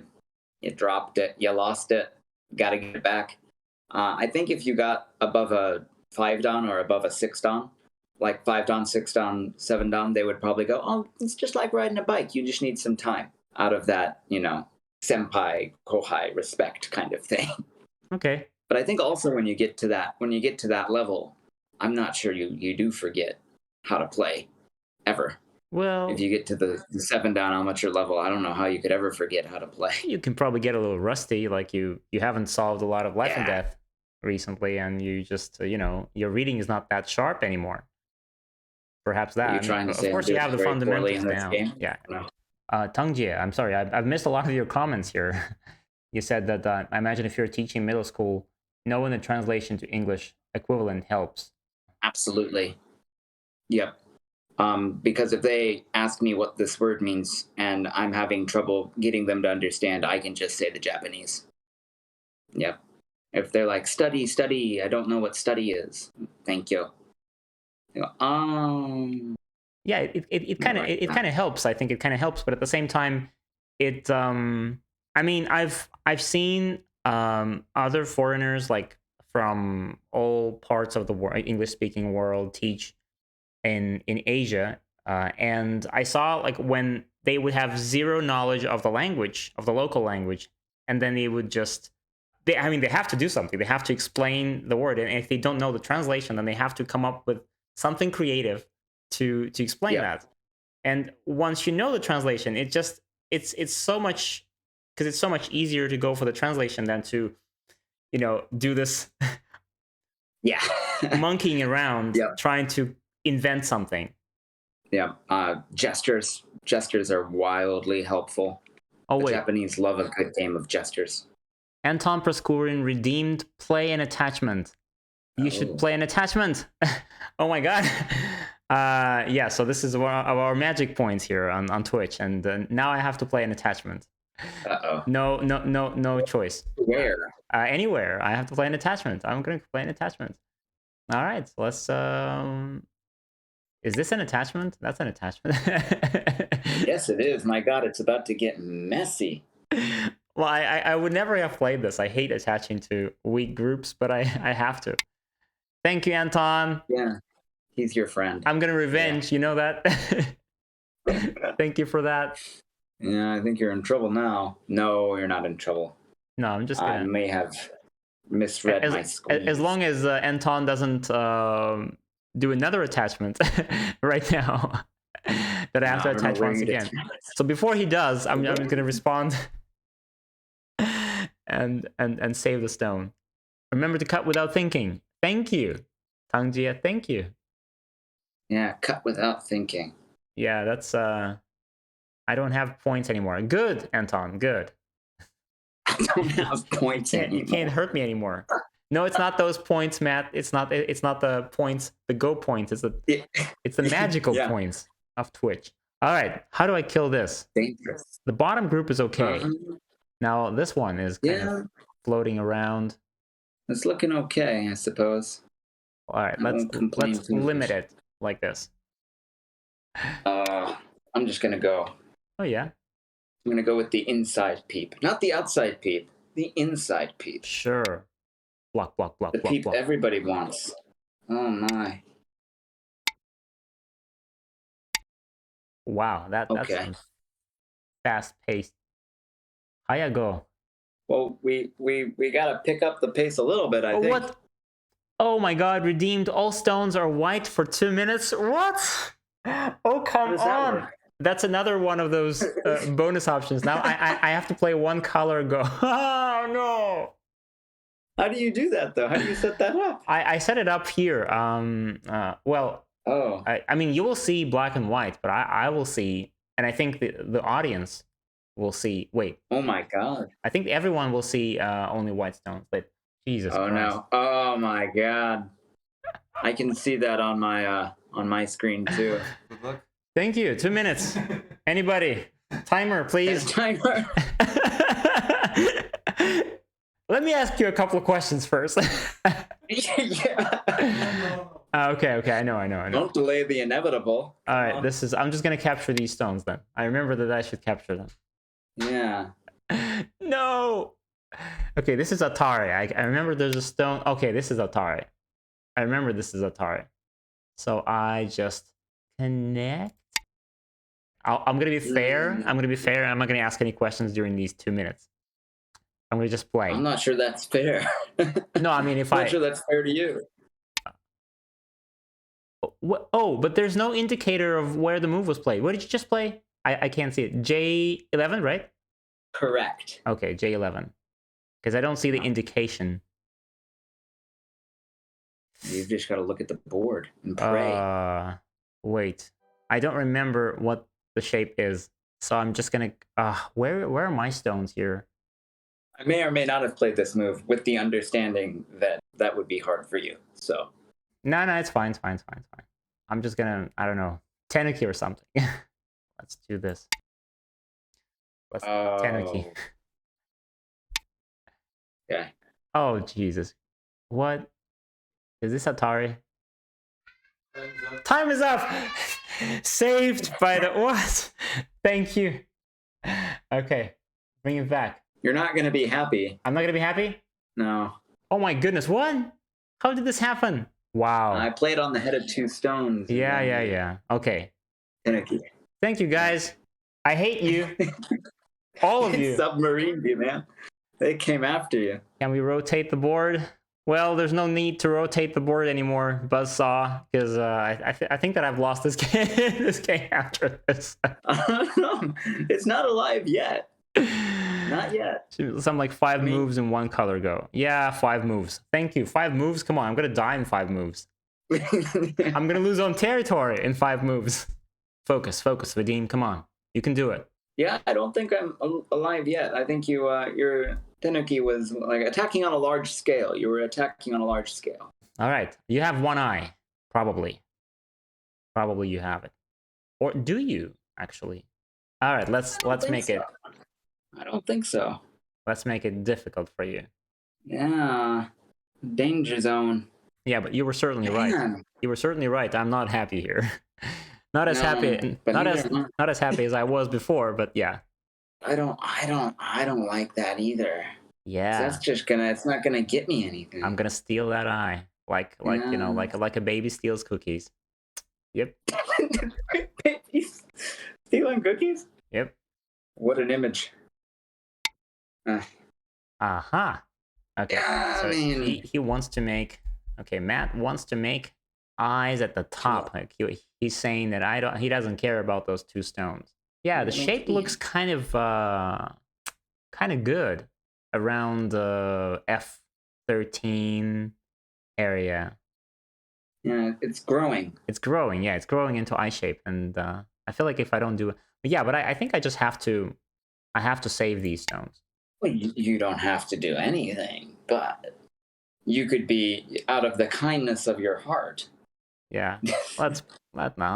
dropped it, you lost it, got to get it back. I think if you got above a 5-dan or above a 6-dan, like 5-dan, 6-dan, 7-dan, they would probably go, oh, it's just like riding a bike. You just need some time out of that, senpai, kohai respect kind of thing. Okay. But I think also when you get to that level, I'm not sure you do forget how to play ever. Well, if you get to the 7-dan amateur level, I don't know how you could ever forget how to play. You can probably get a little rusty, like you haven't solved a lot of life and death recently, and you just your reading is not that sharp anymore. Perhaps that. You're trying to say, of course, you have the fundamentals down. Game? Yeah. No. Tangjie, I'm sorry, I've missed a lot of your comments here. You said that I imagine if you're teaching middle school, knowing the translation to English equivalent helps. Absolutely. Yep. Because if they ask me what this word means and I'm having trouble getting them to understand, I can just say the Japanese. Yep. If they're like, study, I don't know what study is. Thank you. They go, yeah, it kind of helps. I think it kind of helps, but at the same time, I mean, I've seen other foreigners like from all parts of the world, English speaking world, teach in Asia, and I saw like when they would have zero knowledge of the language, of the local language, and then they would just they have to do something. They have to explain the word, and if they don't know the translation, then they have to come up with something creative to explain that. And once you know the translation, it's so much, because it's so much easier to go for the translation than to do this monkeying around trying to invent something. Gestures are wildly helpful. The Japanese love a good game of gestures. Anton Praskurin redeemed play an attachment. You should play an attachment. Oh my god. So this is one of our magic points here on Twitch, and now I have to play an attachment. No choice. Where? Anywhere. I have to play an attachment. I'm going to play an attachment. All right, so let's is this an attachment? That's an attachment. Yes, it is. My god, it's about to get messy. Well, I would never have played this. I hate attaching to weak groups, but I have to. Thank you, Anton. Yeah, he's your friend. I'm gonna revenge. You know that. Thank you for that. Yeah, I think you're in trouble now. No, you're not in trouble. No, I'm just gonna. I may have misread my squeeze. As long as Anton doesn't do another attachment right now that I have to attach once again. So before he does, I'm going to respond and save the stone. Remember to cut without thinking. Thank you, Tangjia. Thank you. Yeah, cut without thinking. Yeah, that's I don't have points anymore. Good, Anton. Good. I don't have points anymore. You can't hurt me anymore. No, it's not those points, Matt. It's not the points, the go points. It's the magical points of Twitch. All right, how do I kill this? Dangerous. The bottom group is okay. Now this one is kind of floating around. It's looking okay, I suppose. All right, let's limit it like this. I'm just gonna go. Oh yeah. I'm gonna go with the inside peep, not the outside peep. The inside peep. Sure. Block, block, block, the block, peep block. everybody wants. Oh my. Wow, that's fast paced. Hiya go. Well, we gotta pick up the pace a little bit, I think. What? Oh my god, redeemed. All stones are white for 2 minutes. What? Oh, come on. That's another one of those bonus options. Now I have to play one color go. Oh no. How do you do that though? How do you set that up? I set it up here. Well, I mean, you will see black and white, but I will see, and I think the audience will see. Wait. Oh my god. I think everyone will see only white stones. But Jesus Christ. No. Oh my god. I can see that on my screen too. Good luck. Thank you. 2 minutes. Anybody? Timer, please. Timer. Let me ask you a couple of questions first. Yeah. Okay. I know. Don't delay the inevitable. All right. I'm just gonna capture these stones then. I remember that I should capture them. Yeah. No. Okay, this is Atari. I remember there's a stone. Okay, this is Atari. I remember this is Atari. So I just connect. I'm gonna be fair. I'm not gonna ask any questions during these 2 minutes. I'm gonna just play. I'm not sure that's fair. No, I mean I'm not sure that's fair to you. Oh, but there's no indicator of where the move was played. What did you just play? I can't see it. J11, right? Correct. Okay, J11. Because I don't see the indication. You've just got to look at the board and pray. Wait. I don't remember what the shape is. So I'm just gonna where are my stones here? I may or may not have played this move with the understanding that that would be hard for you. So No, it's fine. I'm just gonna, I don't know, Tenuki or something. Let's do this. Let's Tenuki. Okay. Oh Jesus. What? Is this Atari? Time is up! Saved by the what? Thank you. Okay. Bring it back. You're not gonna be happy. I'm not gonna be happy? No. Oh my goodness, what? How did this happen? Wow. I played on the head of 2 stones. Yeah. Okay. Tenuki. Thank you, guys. I hate you. All of you. Submarined you, man. They came after you. Can we rotate the board? Well, there's no need to rotate the board anymore, Buzzsaw, because I think that I've lost this game, this game after this. It's not alive yet. Not yet. Some like 5 moves in one color go. Yeah, 5 moves. Thank you. 5 moves? Come on, I'm going to die in 5 moves. I'm going to lose on territory in 5 moves. Focus, Vadim. Come on. You can do it. Yeah, I don't think I'm alive yet. I think your Tenuki was like attacking on a large scale. You were attacking on a large scale. All right. You have 1 eye, probably. Probably you have it. Or do you, actually? All right, let's make it. I don't think so. Let's make it difficult for you. Yeah. Danger zone. Yeah, but you were certainly right. You were certainly right. I'm not happy here. Not as happy as I was before, but yeah. I don't like that either. Yeah. That's just it's not gonna get me anything. I'm gonna steal that eye. Like you know, like a baby steals cookies. Yep. Babies stealing cookies? Yep. What an image. Aha. Okay, Yeah, so I mean, he wants to make. Okay, Matt wants to make eyes at the top. Like he's saying that he doesn't care about those two stones. Yeah, the shape looks kind of good around the F13 area. yeah, it's growing. It's growing, yeah, it's growing into eye shape, and I feel like if I don't do it, but yeah, but I think I just have to. I have to save these stones. Well, you don't have to do anything, but you could be out of the kindness of your heart. Yeah, no,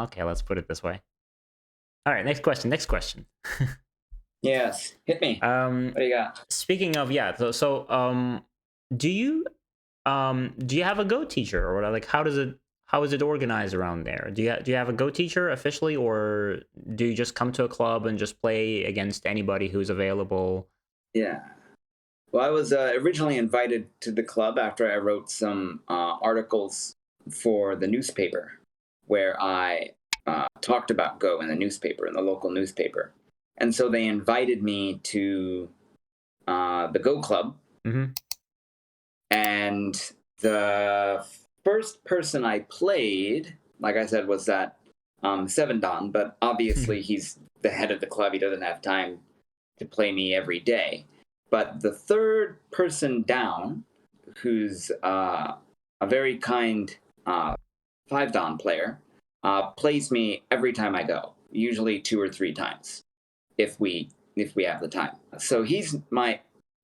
okay, let's put it this way. All right, next question. Next question. Yes, hit me. What do you got? Speaking of, yeah, do you have a Go teacher, or like how is it organized around there? Do you have a Go teacher officially, or do you just come to a club and just play against anybody who's available? Yeah. Well, I was originally invited to the club after I wrote some articles for the newspaper, where I talked about Go in the newspaper, in the local newspaper. And so they invited me to the Go Club. Mm-hmm. And the first person I played, like I said, was that Seven Don, but obviously he's the head of the club. He doesn't have time to play me every day. But the third person down, who's a very kind 5-dan player, plays me every time I go, usually 2 or 3 times, if we have the time. So he's my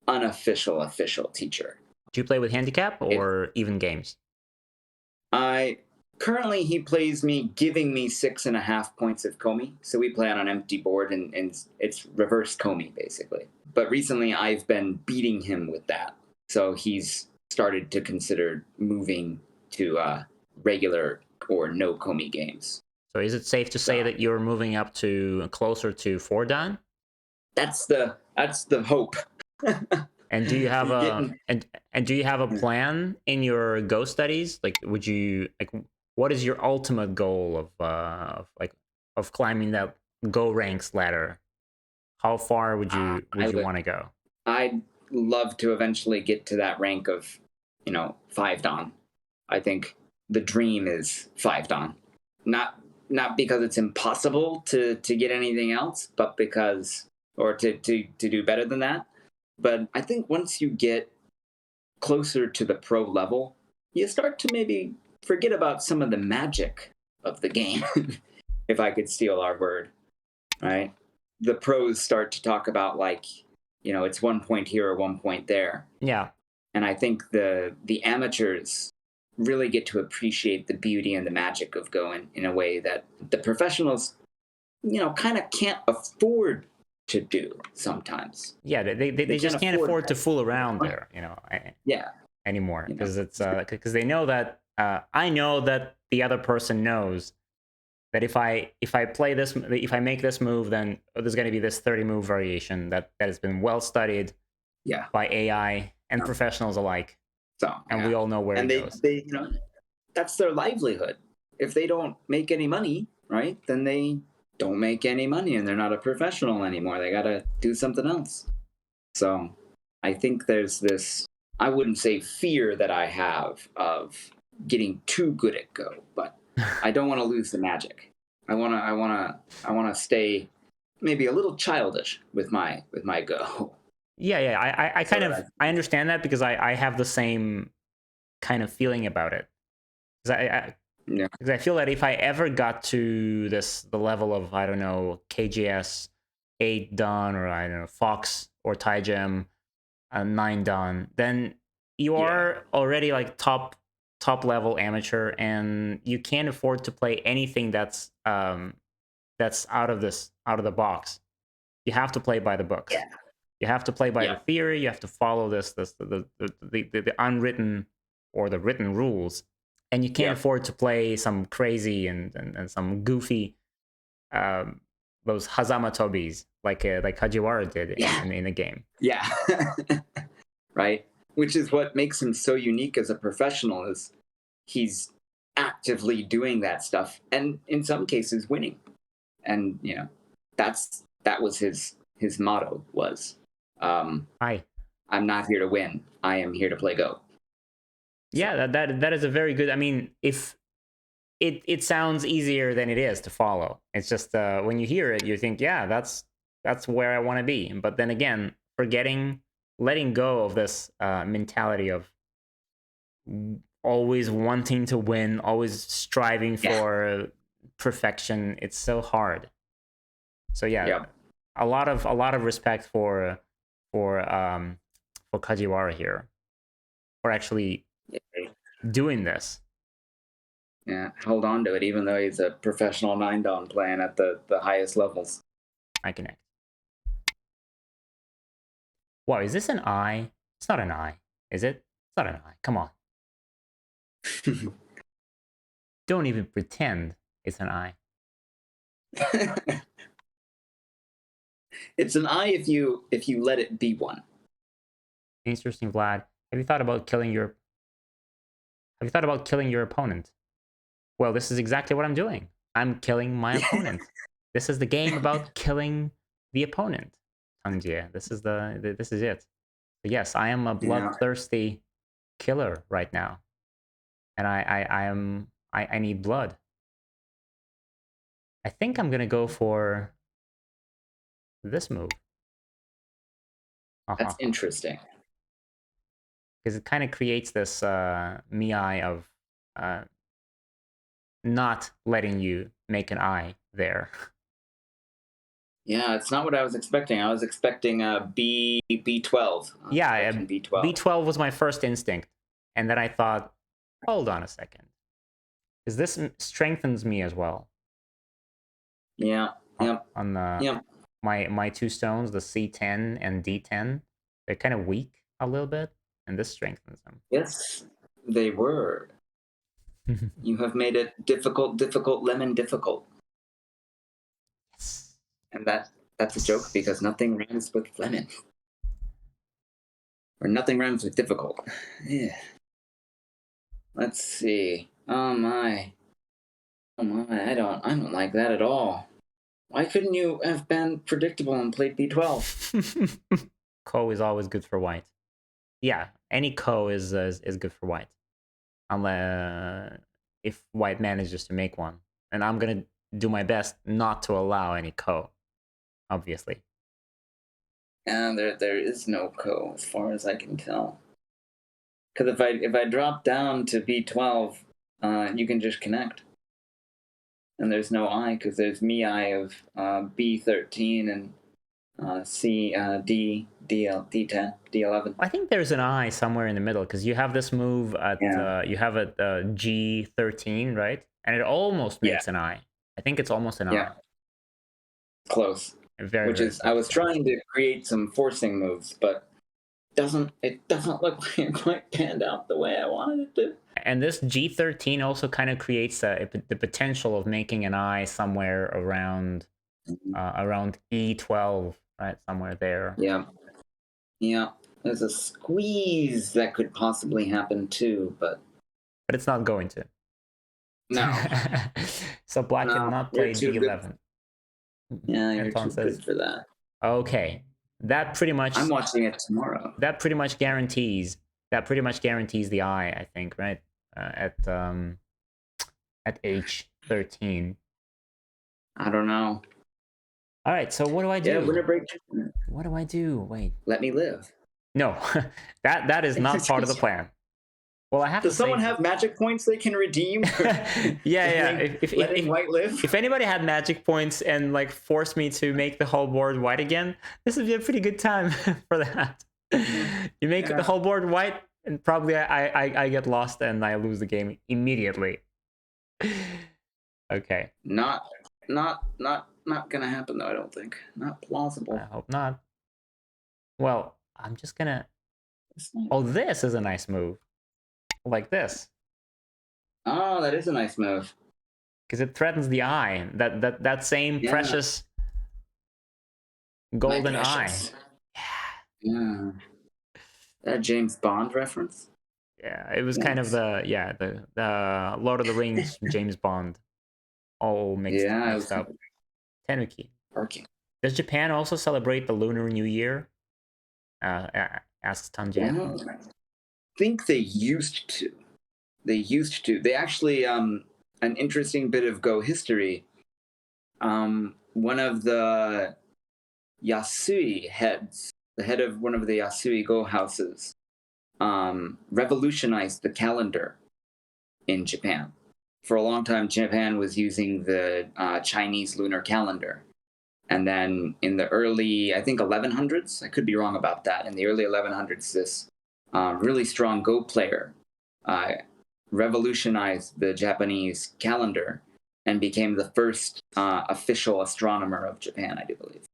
unofficial official teacher. Do you play with handicap or even games? Currently he plays me, giving me 6.5 points of komi. So we play on an empty board, and it's reverse komi basically. But recently I've been beating him with that. So he's started to consider moving to regular or no komi games. So is it safe to say that you're moving up to closer to 4-dan? That's the hope. And do you have and do you have a plan in your Go studies? Like, would you like? What is your ultimate goal of climbing that Go ranks ladder? How far would you want to go? I'd love to eventually get to that rank of, 5-dan. I think the dream is 5-dan. Not because it's impossible to get anything else, but because, or to do better than that. But I think once you get closer to the pro level, you start to maybe forget about some of the magic of the game, if I could steal our word, right? The pros start to talk about, like, it's 1 point here or 1 point there. Yeah. And I think the amateurs really get to appreciate the beauty and the magic of Go in a way that the professionals, kind of can't afford to do sometimes. Yeah, they just can't afford to fool around there, Yeah. anymore, because it's because they know that I know that the other person knows that if I play this, if I make this move, then there's going to be this 30 move variation that has been well studied by AI and professionals alike. So, and we all know where it goes. They that's their livelihood. If they don't make any money, right, then they don't make any money and they're not a professional anymore. They got to do something else. So I think there's this, I wouldn't say fear that I have of getting too good at Go, but I don't want to lose the magic. I want to stay maybe a little childish with my Go. Yeah. I kind of I understand that, because I have the same kind of feeling about it. Because I feel that if I ever got to the level of, I don't know, KGS 8-dan, or I don't know, Fox or Taigem 9-dan, then you are already like top level amateur, and you can't afford to play anything that's out of the box. You have to play by the books. Yeah. You have to play by the theory. You have to follow the unwritten or the written rules. And you can't afford to play some crazy and some goofy those Hazama Tobis like Kajiwara did in the game. Yeah. Right. Which is what makes him so unique as a professional, is he's actively doing that stuff, and in some cases winning. And that was his motto was Hi. I'm not here to win. I am here to play Go. Yeah, that is a very good. I mean, if it sounds easier than it is to follow. It's just when you hear it, you think, yeah, that's where I want to be. But then again, letting go of this mentality of always wanting to win, always striving for perfection. It's so hard. So yeah, a lot of respect for Kajiwara here for actually doing this. Yeah, hold on to it, even though he's a professional 9-dan playing at the highest levels. I connect. Wow, is this an eye? It's not an eye, is it? It's not an eye. Come on. Don't even pretend it's an eye. It's an eye if you let it be one. Interesting, Vlad. Have you thought about killing your opponent? Well, this is exactly what I'm doing. I'm killing my opponent. This is the game about killing the opponent. Tangjie. This is it. But yes, I am a bloodthirsty killer right now. And I need blood. I think I'm gonna go for this move. That's interesting. Because it kind of creates this miai of not letting you make an eye there. Yeah, it's not what I was expecting. I was expecting B12. Yeah, B12. B12 was my first instinct. And then I thought, hold on a second. Because this strengthens me as well. Yeah. Yep. On the my two stones, the C10 and D10, they're kind of weak a little bit, and this strengthens them. Yes, they were. You have made it difficult, lemon difficult. Yes. And that's a joke because nothing rhymes with lemon. Or nothing rhymes with difficult. Yeah. Let's see. Oh my. I don't like that at all. Why couldn't you have been predictable and played B12? Ko is always good for white. Yeah, any Ko is good for white. Unless if white manages to make one. And I'm gonna do my best not to allow any Ko, obviously. And there is no Ko as far as I can tell. Because if I drop down to B12, you can just connect. And there's no I because there's miai of B13 and D10, D11. I think there's an I somewhere in the middle because you have this move at you have a G13, right? And it almost makes an I. I think it's almost an I. Close. Very is I was trying to create some forcing moves, but it doesn't look like it quite panned out the way I wanted it to. And this G13 also kind of creates the potential of making an I somewhere around E12, right? Somewhere there. Yeah. There's a squeeze that could possibly happen too, but it's not going to. No. So black cannot play D11. Yeah, you're too good for that. Okay, that pretty much. I'm watching it tomorrow. That pretty much guarantees the I. I think, right? At H13. I don't know. All right, so what do I do? Yeah, winter break. What do I do? Wait. Let me live. No, that is not part of the plan. Well, I have Does someone have magic points they can redeem? Yeah. Letting white live. If anybody had magic points and like forced me to make the whole board white again, this would be a pretty good time for that. You make the whole board white, and probably I get lost and I lose the game immediately. Okay. Not gonna happen though. I don't think. Not plausible. I hope not. Well, I'm just gonna. Oh, this is a nice move. Like this. Oh, that is a nice move. Because it threatens the eye. That same precious golden eye. Yeah. That James Bond reference? Yeah, it was kind of the Lord of the Rings James Bond all mixed up. Tenuki. Does Japan also celebrate the Lunar New Year? Asks Tanjiro. Well, I think they used to. They actually, an interesting bit of Go history. One of the Yasui heads, the head of one of the Yasui Go houses, revolutionized the calendar in Japan. For a long time, Japan was using the Chinese lunar calendar. And then in the early, I think 1100s, I could be wrong about that, in the early 1100s, this really strong Go player revolutionized the Japanese calendar and became the first official astronomer of Japan, I do believe.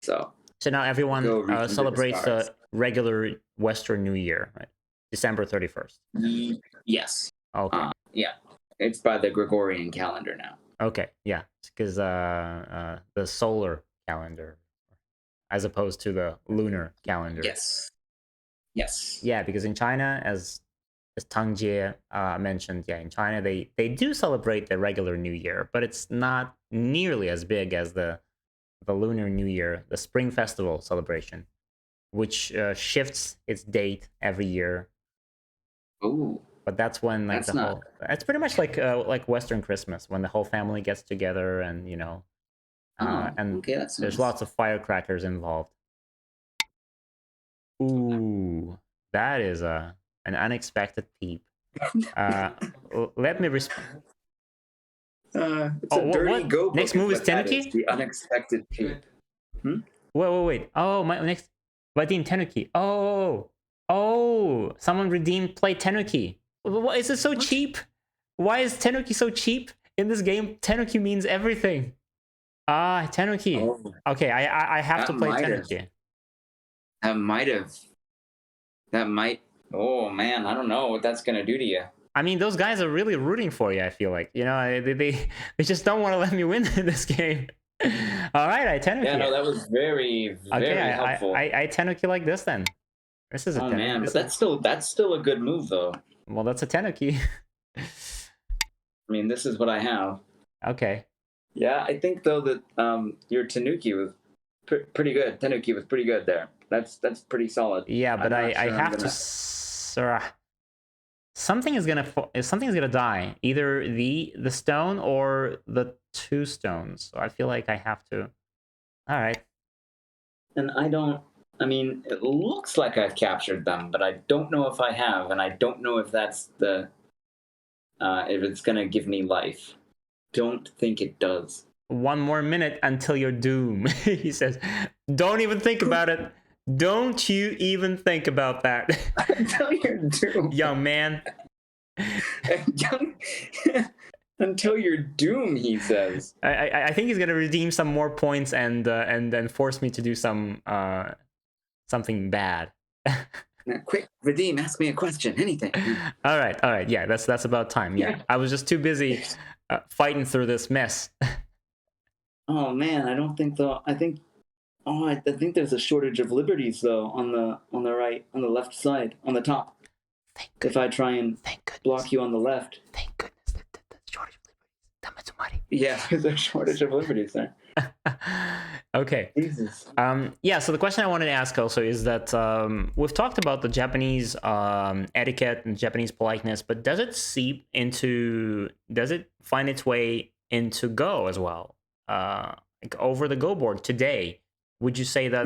So now everyone Go reach into the celebrates stars. the regular Western New Year, right? December 31st. Yes. Okay. Yeah. It's by the Gregorian calendar now. Okay, yeah, because the solar calendar, as opposed to the lunar calendar. Yes. Yes. Yeah, because in China, as Tang Jie mentioned, yeah, in China they do celebrate the regular New Year, but it's not nearly as big as the Lunar New Year, the Spring Festival celebration, which shifts its date every year. Ooh. But that's when like That's the not- whole. It's pretty much like Western Christmas, when the whole family gets together and and okay, that's there's nice. lots of firecrackers involved. Ooh, that is an unexpected peep. Let me respond. It's a dirty what? Go book. Next move is what that Tenuki? The unexpected peep. Wait. Oh, my next. Redeem Tenuki. Oh, someone redeemed play Tenuki. What is it so cheap? Why is Tenuki so cheap in this game? Tenuki means everything. Tenuki. Oh, Okay, I have to that play might have. Tenuki. That might. Oh man, I don't know what that's gonna do to you. I mean, those guys are really rooting for you. I feel like they just don't want to let me win this game. All right, I Tenuki. Yeah, no, that was very helpful. I Tenuki like this then. This is a Oh Tenuki. man, but that's still a good move though. Well, that's a Tenuki. I mean, this is what I have. Okay. Yeah, I think though that your Tanuki was pretty good. Tanuki was pretty good there. That's pretty solid. Yeah, but I have to. Something is gonna die. Either the stone or the two stones. So I feel like I have to. All right. And I mean, it looks like I've captured them, but I don't know if I have, and I don't know if that's if it's gonna give me life. Don't think it does. 1 more minute until your doom. He says, "Don't even think about it. Don't you even think about that." Until you're doom, young man. Until you're doom, he says. I think he's gonna redeem some more points and then force me to do something bad. Now, quick, redeem. Ask me a question. Anything. All right. Yeah, that's about time. Yeah, I was just too busy fighting through this mess. Oh man, I don't think though. I think there's a shortage of liberties though on the right, on the left side, on the top. If I try and block you on the left. Thank goodness that the shortage of liberties. Yeah, there's a shortage of liberties there. Okay. Jesus. Yeah, so the question I wanted to ask also is that we've talked about the Japanese etiquette and Japanese politeness, but does it find its way into Go as well? Like over the Go board today, would you say that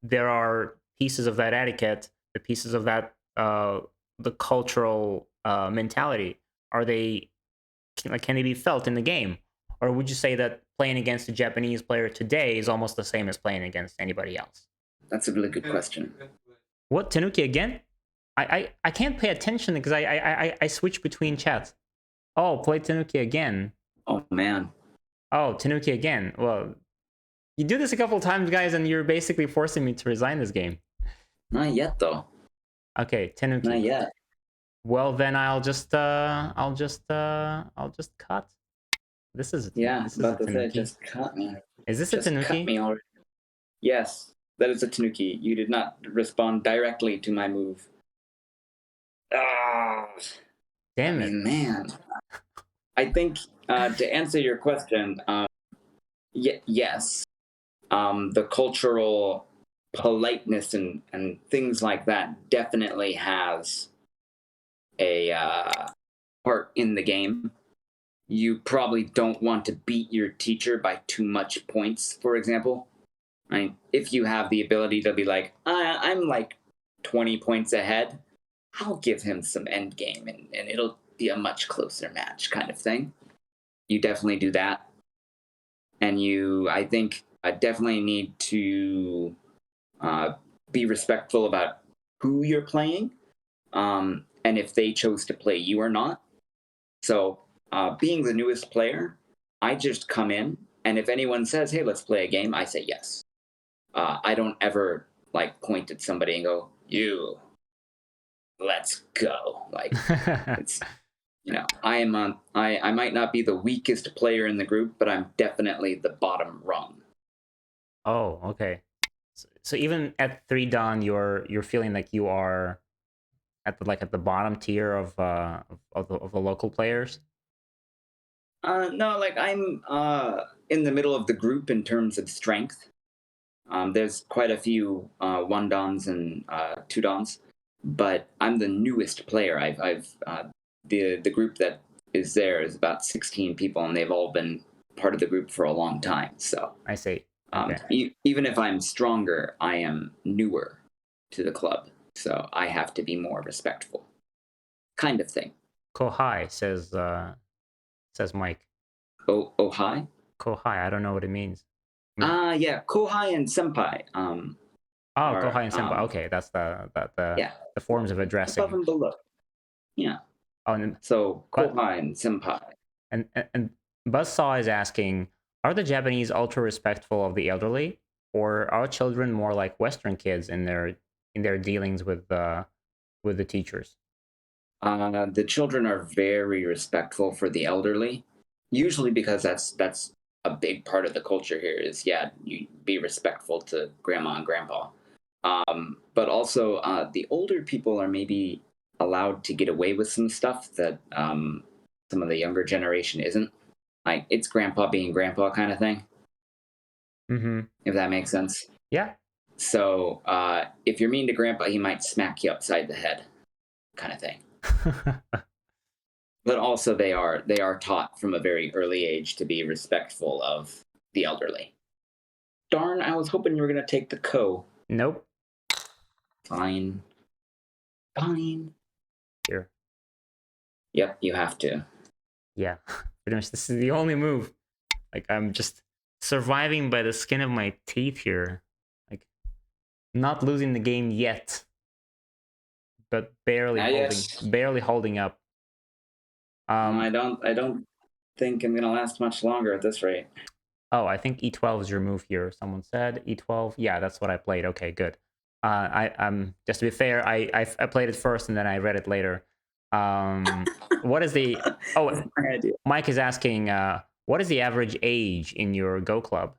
there are pieces of that etiquette, the pieces of that the cultural mentality, can they be felt in the game? Or would you say that playing against a Japanese player today is almost the same as playing against anybody else? That's a really good question. What, Tanuki again? I can't pay attention because I switch between chats. Oh, play Tanuki again. Oh man. Oh, Tanuki again. Well, you do this a couple times, guys, and you're basically forcing me to resign this game. Not yet though. Okay, Tanuki. Not yet. Well, then I'll just cut. This is about to say, just cut me. Is this just a Tanuki? Cut me already. Yes, that is a Tanuki. You did not respond directly to my move. Damn it, man. I think to answer your question, yes, the cultural politeness and things like that definitely has a part in the game. You probably don't want to beat your teacher by too much points, for example. Right? If you have the ability to be like, I'm like 20 points ahead, I'll give him some end game and it'll be a much closer match kind of thing. You definitely do that. And I think, definitely need to be respectful about who you're playing, and if they chose to play you or not. So, being the newest player, I just come in, and if anyone says, "Hey, let's play a game," I say yes. I don't ever like point at somebody and go, "You, let's go." Like it's, I am I might not be the weakest player in the group, but I'm definitely the bottom rung. Oh, okay. So even at 3 Dan, you're feeling like you are at the bottom tier of the local players. No, like I'm in the middle of the group in terms of strength. There's quite a few 1 dans and 2 dans, but I'm the newest player. I've the group that is there is about 16 people, and they've all been part of the group for a long time. So I see. Okay. Even if I'm stronger, I am newer to the club, so I have to be more respectful, kind of thing. Kohai says Mike. Oh hi. Kohai, I don't know what it means. Yeah, kohai and senpai. Kohai and senpai. Okay, that's the forms of addressing. Above and below. Yeah. Oh, and so kohai and senpai. And Buzzsaw is asking, are the Japanese ultra respectful of the elderly, or are children more like Western kids in their dealings with the teachers? The children are very respectful for the elderly, usually because that's a big part of the culture here. Is you be respectful to grandma and grandpa, but also the older people are maybe allowed to get away with some stuff that some of the younger generation isn't. Like, it's grandpa being grandpa kind of thing. Mm-hmm. If that makes sense. Yeah. So if you're mean to grandpa, he might smack you upside the head, kind of thing. But also they are taught from a very early age to be respectful of the elderly. Darn, I was hoping you were going to take the ko. Nope. Fine. Here. Yep, you have to. Yeah. Pretty much this is the only move. Like, I'm just surviving by the skin of my teeth here. Like, not losing the game yet. But barely holding up. I don't think I'm gonna last much longer at this rate. Oh, I think E12 is your move here. Someone said E12. Yeah, that's what I played. Okay, good. I'm just to be fair, I played it first and then I read it later. What is the Mike is asking, what is the average age in your Go club?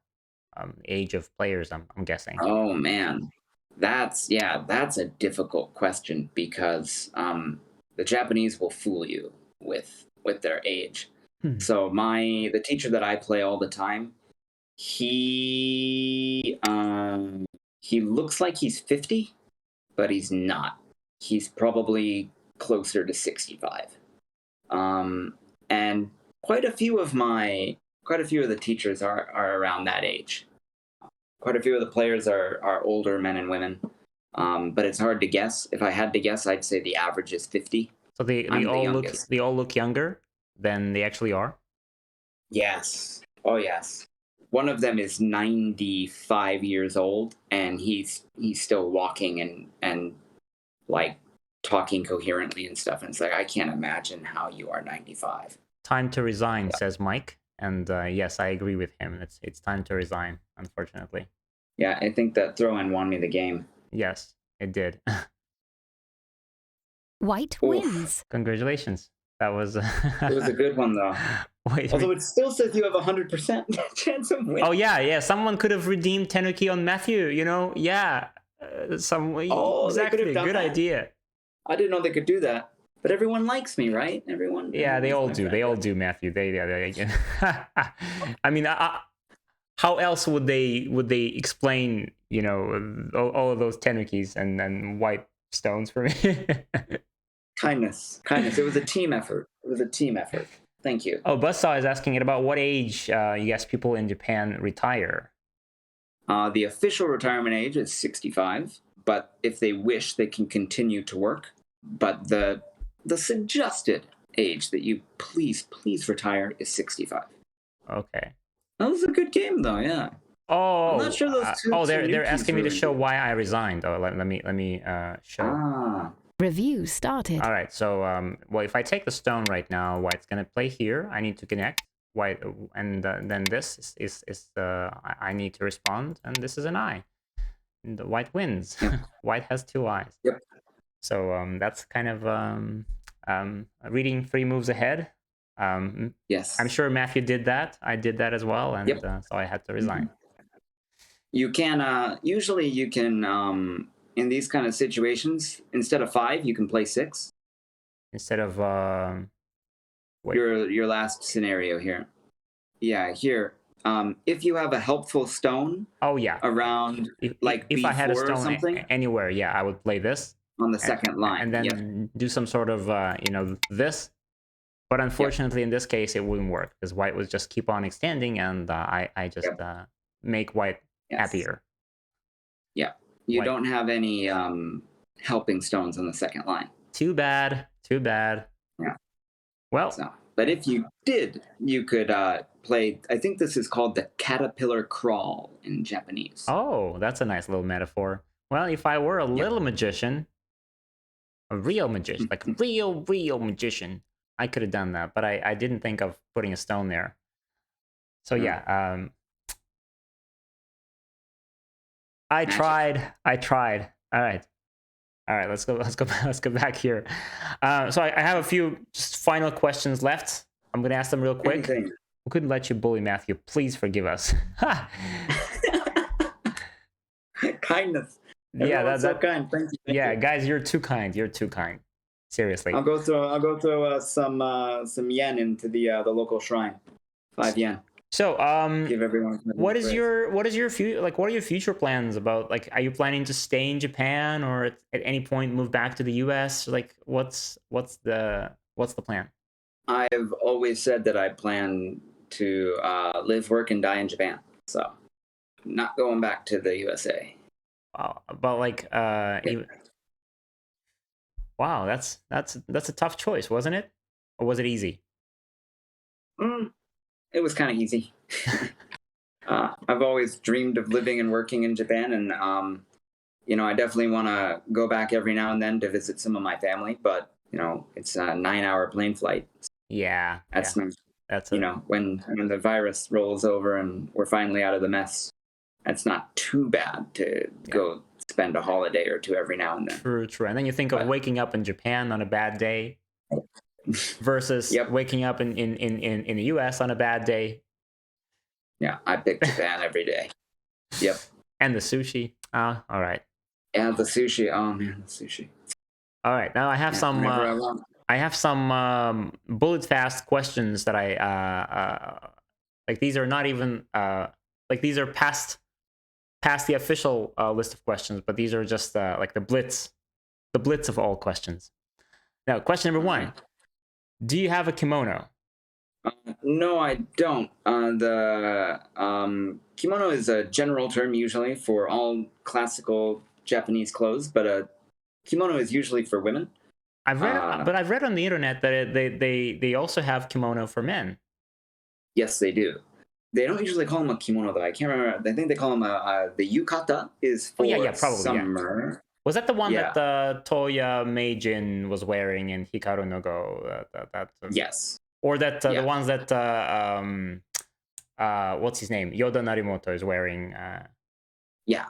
Age of players, I'm guessing. Oh man, that's a difficult question because the Japanese will fool you with their age. So the teacher that I play all the time, he looks like he's 50, but he's not. He's probably closer to 65. And quite a few of the teachers are around that age. Quite a few of the players are older men and women, but it's hard to guess. If I had to guess, I'd say the average is 50. So they all look younger than they actually are? Yes. Oh, yes. One of them is 95 years old, and he's still walking and like talking coherently and stuff. And it's like, I can't imagine how you are 95. Time to resign, says Mike. And yes, I agree with him. It's time to resign, unfortunately. Yeah, I think that throw-in won me the game. Yes, it did. White wins. Congratulations. That was... It was a good one, though. Although it still says you have 100% chance of winning. Oh, yeah. Someone could have redeemed Tenuki on Matthew, Yeah. Exactly. Good idea. I didn't know they could do that. But everyone likes me, right? Everyone. Yeah, they all do. They all do, Matthew. They I mean, how else would they explain, you know, all of those tenukis and white stones for me? Kindness. It was a team effort. Thank you. Oh, Buzzsaw is asking it about what age you guess people in Japan retire. The official retirement age is 65, but if they wish, they can continue to work. But the suggested age that you please retire is 65. Okay. That was a good game, though. Yeah. Oh, I'm not sure those two. they're asking me to really show good. why I resigned. Oh, let me show. Ah. Review started. All right. So well, if I take the stone right now, white's gonna play here. I need to connect white, and then this is I need to respond, and this is an eye. And the white wins. Yep. White has 2 eyes. Yep. So that's kind of reading 3 moves ahead. Yes. I'm sure Matthew did that. I did that as well, and Yep. so I had to resign. You can usually you can in these kind of situations, instead of 5, you can play 6. Instead of wait. Your last scenario here. Yeah, here. If you have a helpful stone Oh yeah. around if I had a B4 or stone something anywhere, yeah, I would play this on the second line, and then yep. do some sort of you know, this. But unfortunately, in this case, it wouldn't work because white would just keep on extending, and I just make white happier. Yeah, you White. don't have any helping stones on the second line. Too bad. Yeah. Well, so, but if you did, you could play. I think this is called the caterpillar crawl in Japanese. oh, that's a nice little metaphor. Well, if I were a little magician, a real magician, like a real magician, I could have done that, but I didn't think of putting a stone there. So yeah, I tried. All right. Let's go back here. So I have a few just final questions left. I'm gonna ask them real quick. Anything. We couldn't let you bully Matthew. Please forgive us. Kindness. Yeah, that's so kind. Thank you. Yeah, guys, you're too kind. Seriously. I'll go throw some yen into the local shrine. 5 yen. So give everyone. what is your future, like, what are your future plans about, like, are you planning to stay in Japan or at any point move back to the US? Like, what's the plan? I've always said that I plan to live, work, and die in Japan. So not going back to the USA. Wow, but like wow, that's a tough choice, wasn't it? Or was it easy? It was kind of easy. I've always dreamed of living and working in Japan, and you know, I definitely want to go back every now and then to visit some of my family. But you know, it's a 9-hour plane flight. Yeah, that's you know, when the virus rolls over and we're finally out of the mess, that's not too bad to go spend a holiday or two every now and then. True. And then you think of waking up in Japan on a bad day versus waking up in the US on a bad day. Yeah, I pick Japan every day. Yep. And the sushi. All right. And the sushi. Oh man, the sushi. All right. Now I have some bullet fast questions that I like. These are not even like, these are past the official list of questions, but these are just like the blitz of all questions. Now, question number 1: do you have a kimono? No, I don't. The kimono is a general term usually for all classical Japanese clothes, but a kimono is usually for women. I've read on the internet that they also have kimono for men. Yes, they do. They don't usually call them a kimono, though. I can't remember. I think they call them the yukata is for probably, summer. Yeah. Was that the one that Toya Meijin was wearing in Hikaru no Go? Yes. Or that the ones that what's his name, Yoda Narimoto is wearing? Yeah.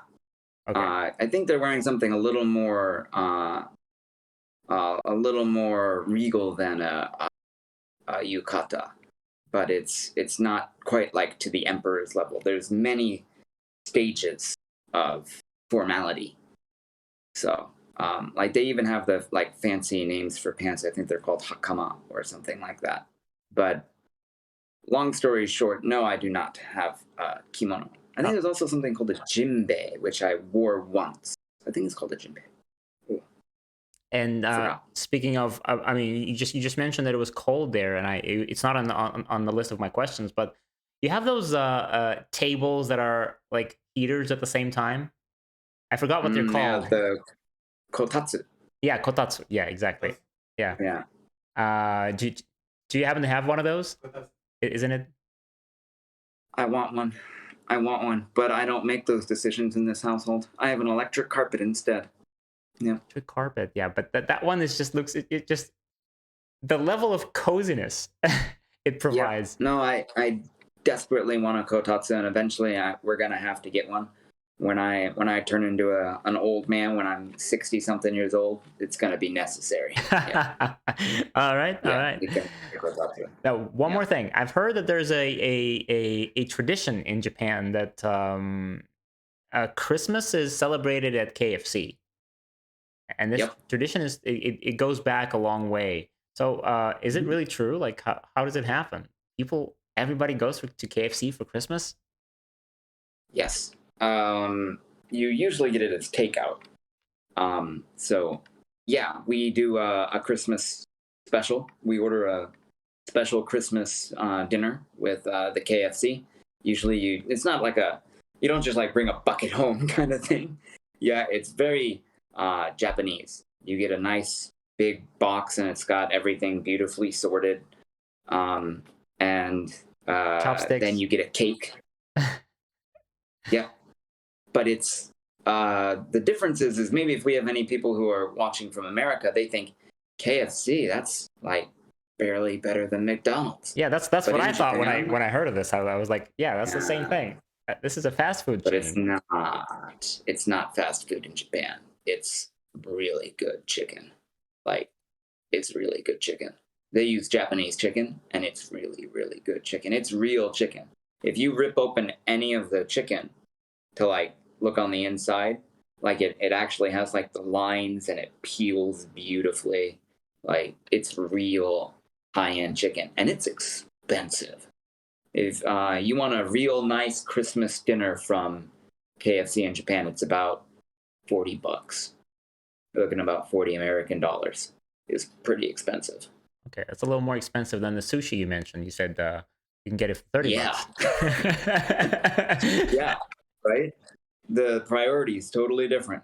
Okay. I think they're wearing something a little more regal than a yukata, but it's not quite like to the emperor's level. There's many stages of formality. So, like, they even have the like fancy names for pants. I think they're called hakama or something like that. But long story short, no, I do not have a kimono. I think there's also something called a jinbei, which I wore once. I think it's called a jinbei. Ooh, And forgot. speaking of, I mean, you just mentioned that it was cold there, and it's not on the list of my questions, but you have those tables that are like heaters at the same time. I forgot what they're Yeah, called. the kotatsu. Yeah, kotatsu. Yeah, exactly. Yeah. Yeah. Do you happen to have one of those? Isn't it? I want one. I want one, but I don't make those decisions in this household. I have an electric carpet instead. Yeah. Electric carpet. Yeah, but that one is just looks it just the level of coziness it provides. Yeah. No, I desperately want a kotatsu, and eventually we're gonna have to get one. When I turn into an old man, when I'm 60 something years old, it's gonna be necessary. Yeah. All right, all Yeah. right. You can get a kotatsu. Now, one Yeah. more thing. I've heard that there's a tradition in Japan that Christmas is celebrated at KFC, and this Yep. tradition it goes back a long way. So, is it really true? Like, how does it happen? Everybody goes to KFC for Christmas. Yes. You usually get it as takeout. So yeah, we do a Christmas special. We order a special Christmas dinner with the KFC. Usually, it's not like you don't just like bring a bucket home kind of thing. Yeah, it's very Japanese. You get a nice big box, and it's got everything beautifully sorted. And Chopsticks. then you get a cake. Yeah, but it's the difference is maybe if we have any people who are watching from America, they think KFC, that's like barely better than McDonald's. Yeah, that's But what in I thought Japan- when I heard of this. I was like, yeah, that's the same Yeah. thing. This is a fast food But chain. it's not. It's not fast food in Japan. It's really good chicken. Like, it's really good chicken. They use Japanese chicken, and it's really, really good chicken. It's real chicken. If you rip open any of the chicken to like look on the inside, like it actually has like the lines and it peels beautifully. Like, it's real high-end chicken, and it's expensive. If you want a real nice Christmas dinner from KFC in Japan, it's about $40. You're looking at about 40 American dollars. It's pretty expensive. Okay, it's a little more expensive than the sushi you mentioned. You said you can get it for 30 Yeah. bucks. Yeah, right? The priority is totally different.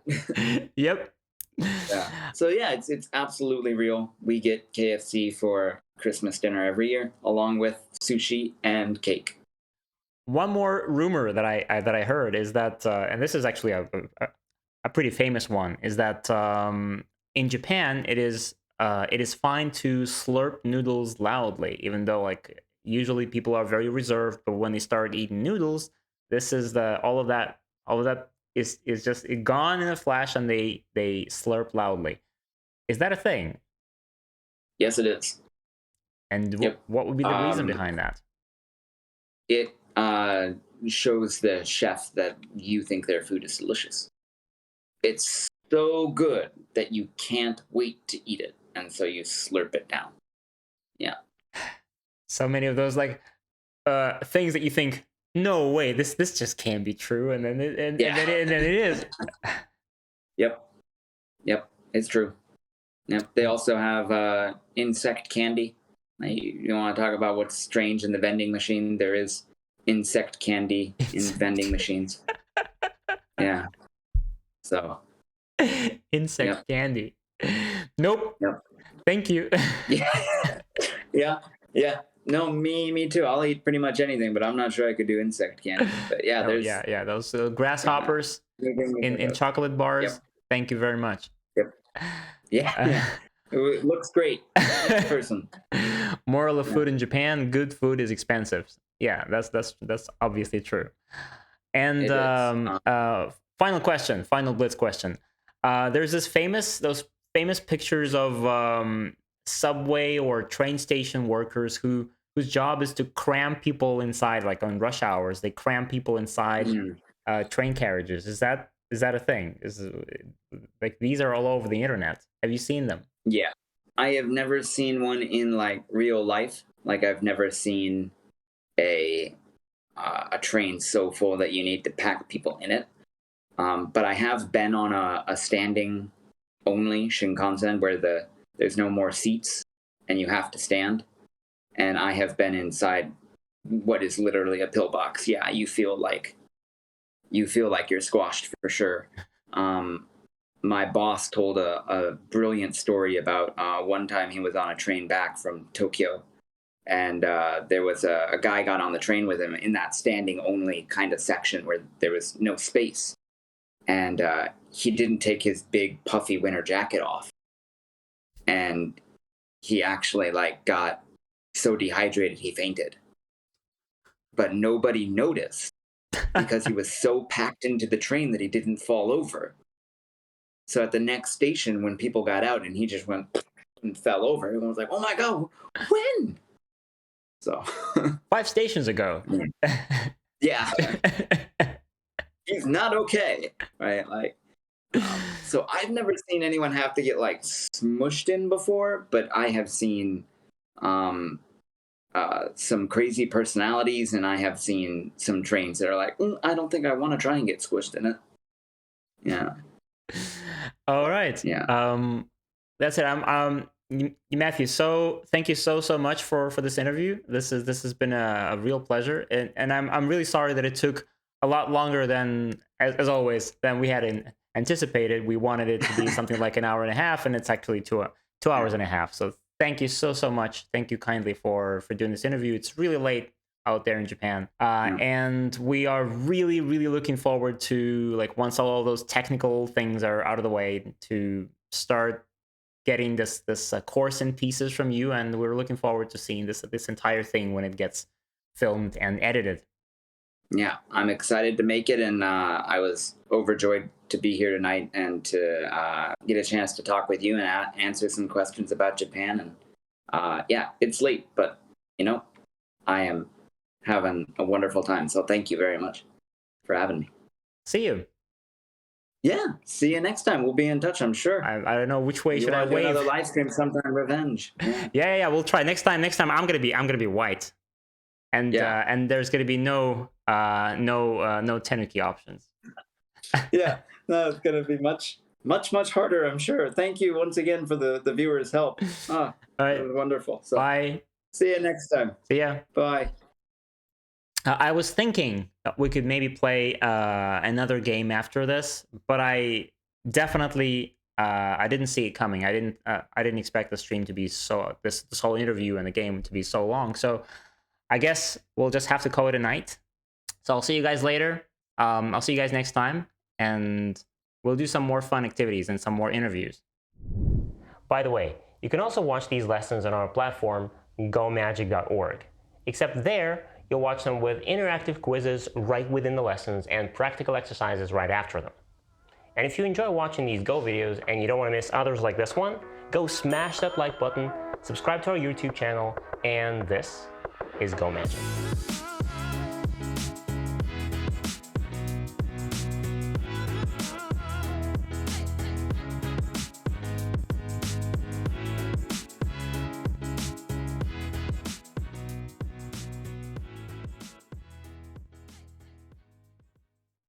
Yep. Yeah. So yeah, it's absolutely real. We get KFC for Christmas dinner every year, along with sushi and cake. One more rumor that I heard is that, and this is actually a pretty famous one, is that in Japan it is fine to slurp noodles loudly, even though like usually people are very reserved, but when they start eating noodles, this is all of that is just gone in a flash, and they slurp loudly. Is that a thing? Yes, it is. And Yep. what would be the reason behind that? It shows the chef that you think their food is delicious. It's so good that you can't wait to eat it, and so you slurp it down. Yeah. So many of those like things that you think, no way, this just can't be true, and then and then it is. Yep. It's true. Yep. They also have insect candy. You want to talk about what's strange in the vending machine? There is insect candy in vending machines. Yeah. So. Insect candy. Nope. Yep. Thank you. Yeah. No, me too. I'll eat pretty much anything, but I'm not sure I could do insect candy. But yeah, there's yeah. Those grasshoppers in chocolate bars. Yep. Thank you very much. Yep. Yeah. It looks great. Next person. Moral of food in Japan: good food is expensive. Yeah, that's obviously true. And final question, final Blitz question. There's those famous pictures of subway or train station workers whose job is to cram people inside, like on rush hours. They cram people inside train carriages. Is that a thing? Like, these are all over the internet. Have you seen them? Yeah. I have never seen one in like real life. Like, I've never seen a train so full that you need to pack people in it. But I have been on a standing only Shinkansen where there's no more seats and you have to stand. And I have been inside what is literally a pillbox. Yeah, you feel like you're squashed for sure. My boss told a brilliant story about one time he was on a train back from Tokyo, and there was a guy got on the train with him in that standing only kind of section where there was no space, and he didn't take his big puffy winter jacket off, and he actually like got so dehydrated he fainted, but nobody noticed because he was so packed into the train that he didn't fall over. So at the next station, when people got out and he just went and fell over, everyone was like, "Oh my god, when?" So 5 stations ago. yeah, he's not okay, right? Like, so I've never seen anyone have to get like smushed in before, but I have seen some crazy personalities, and I have seen some trains that are like, I don't think I want to try and get squished in it. Yeah. All right. Yeah. That's it. Matthew, so thank you so much for this interview. This has been a real pleasure, and I'm really sorry that it took a lot longer than as always than we had anticipated. We wanted it to be something like an hour and a half, and it's actually two hours and a half. So thank you so much. Thank you kindly for doing this interview. It's really late out there in Japan, and we are really looking forward to, like, once all those technical things are out of the way, to start getting this course in pieces from you, and we're looking forward to seeing this entire thing when it gets filmed and edited. Yeah, I'm excited to make it, and I was overjoyed to be here tonight and to get a chance to talk with you and answer some questions about Japan. And yeah, it's late, but I am having a wonderful time. So thank you very much for having me. See you. Yeah, see you next time. We'll be in touch, I'm sure. I don't know which way should I do wave. another live stream sometime, revenge. Yeah, we'll try next time. I'm gonna be white, and and there's gonna be no tenuki options. Yeah, no, it's gonna be much harder, I'm sure. Thank you once again for the viewers' help. All right. It was wonderful. So, bye. See you next time. See ya. Bye. I was thinking we could maybe play another game after this, but I definitely I didn't see it coming. I didn't expect the stream to be this whole interview and the game to be so long. So I guess we'll just have to call it a night. So I'll see you guys later. I'll see you guys next time, and we'll do some more fun activities and some more interviews. By the way, you can also watch these lessons on our platform, gomagic.org. Except there, you'll watch them with interactive quizzes right within the lessons and practical exercises right after them. And if you enjoy watching these Go videos and you don't want to miss others like this one, go smash that like button, subscribe to our YouTube channel, and this is Go Magic.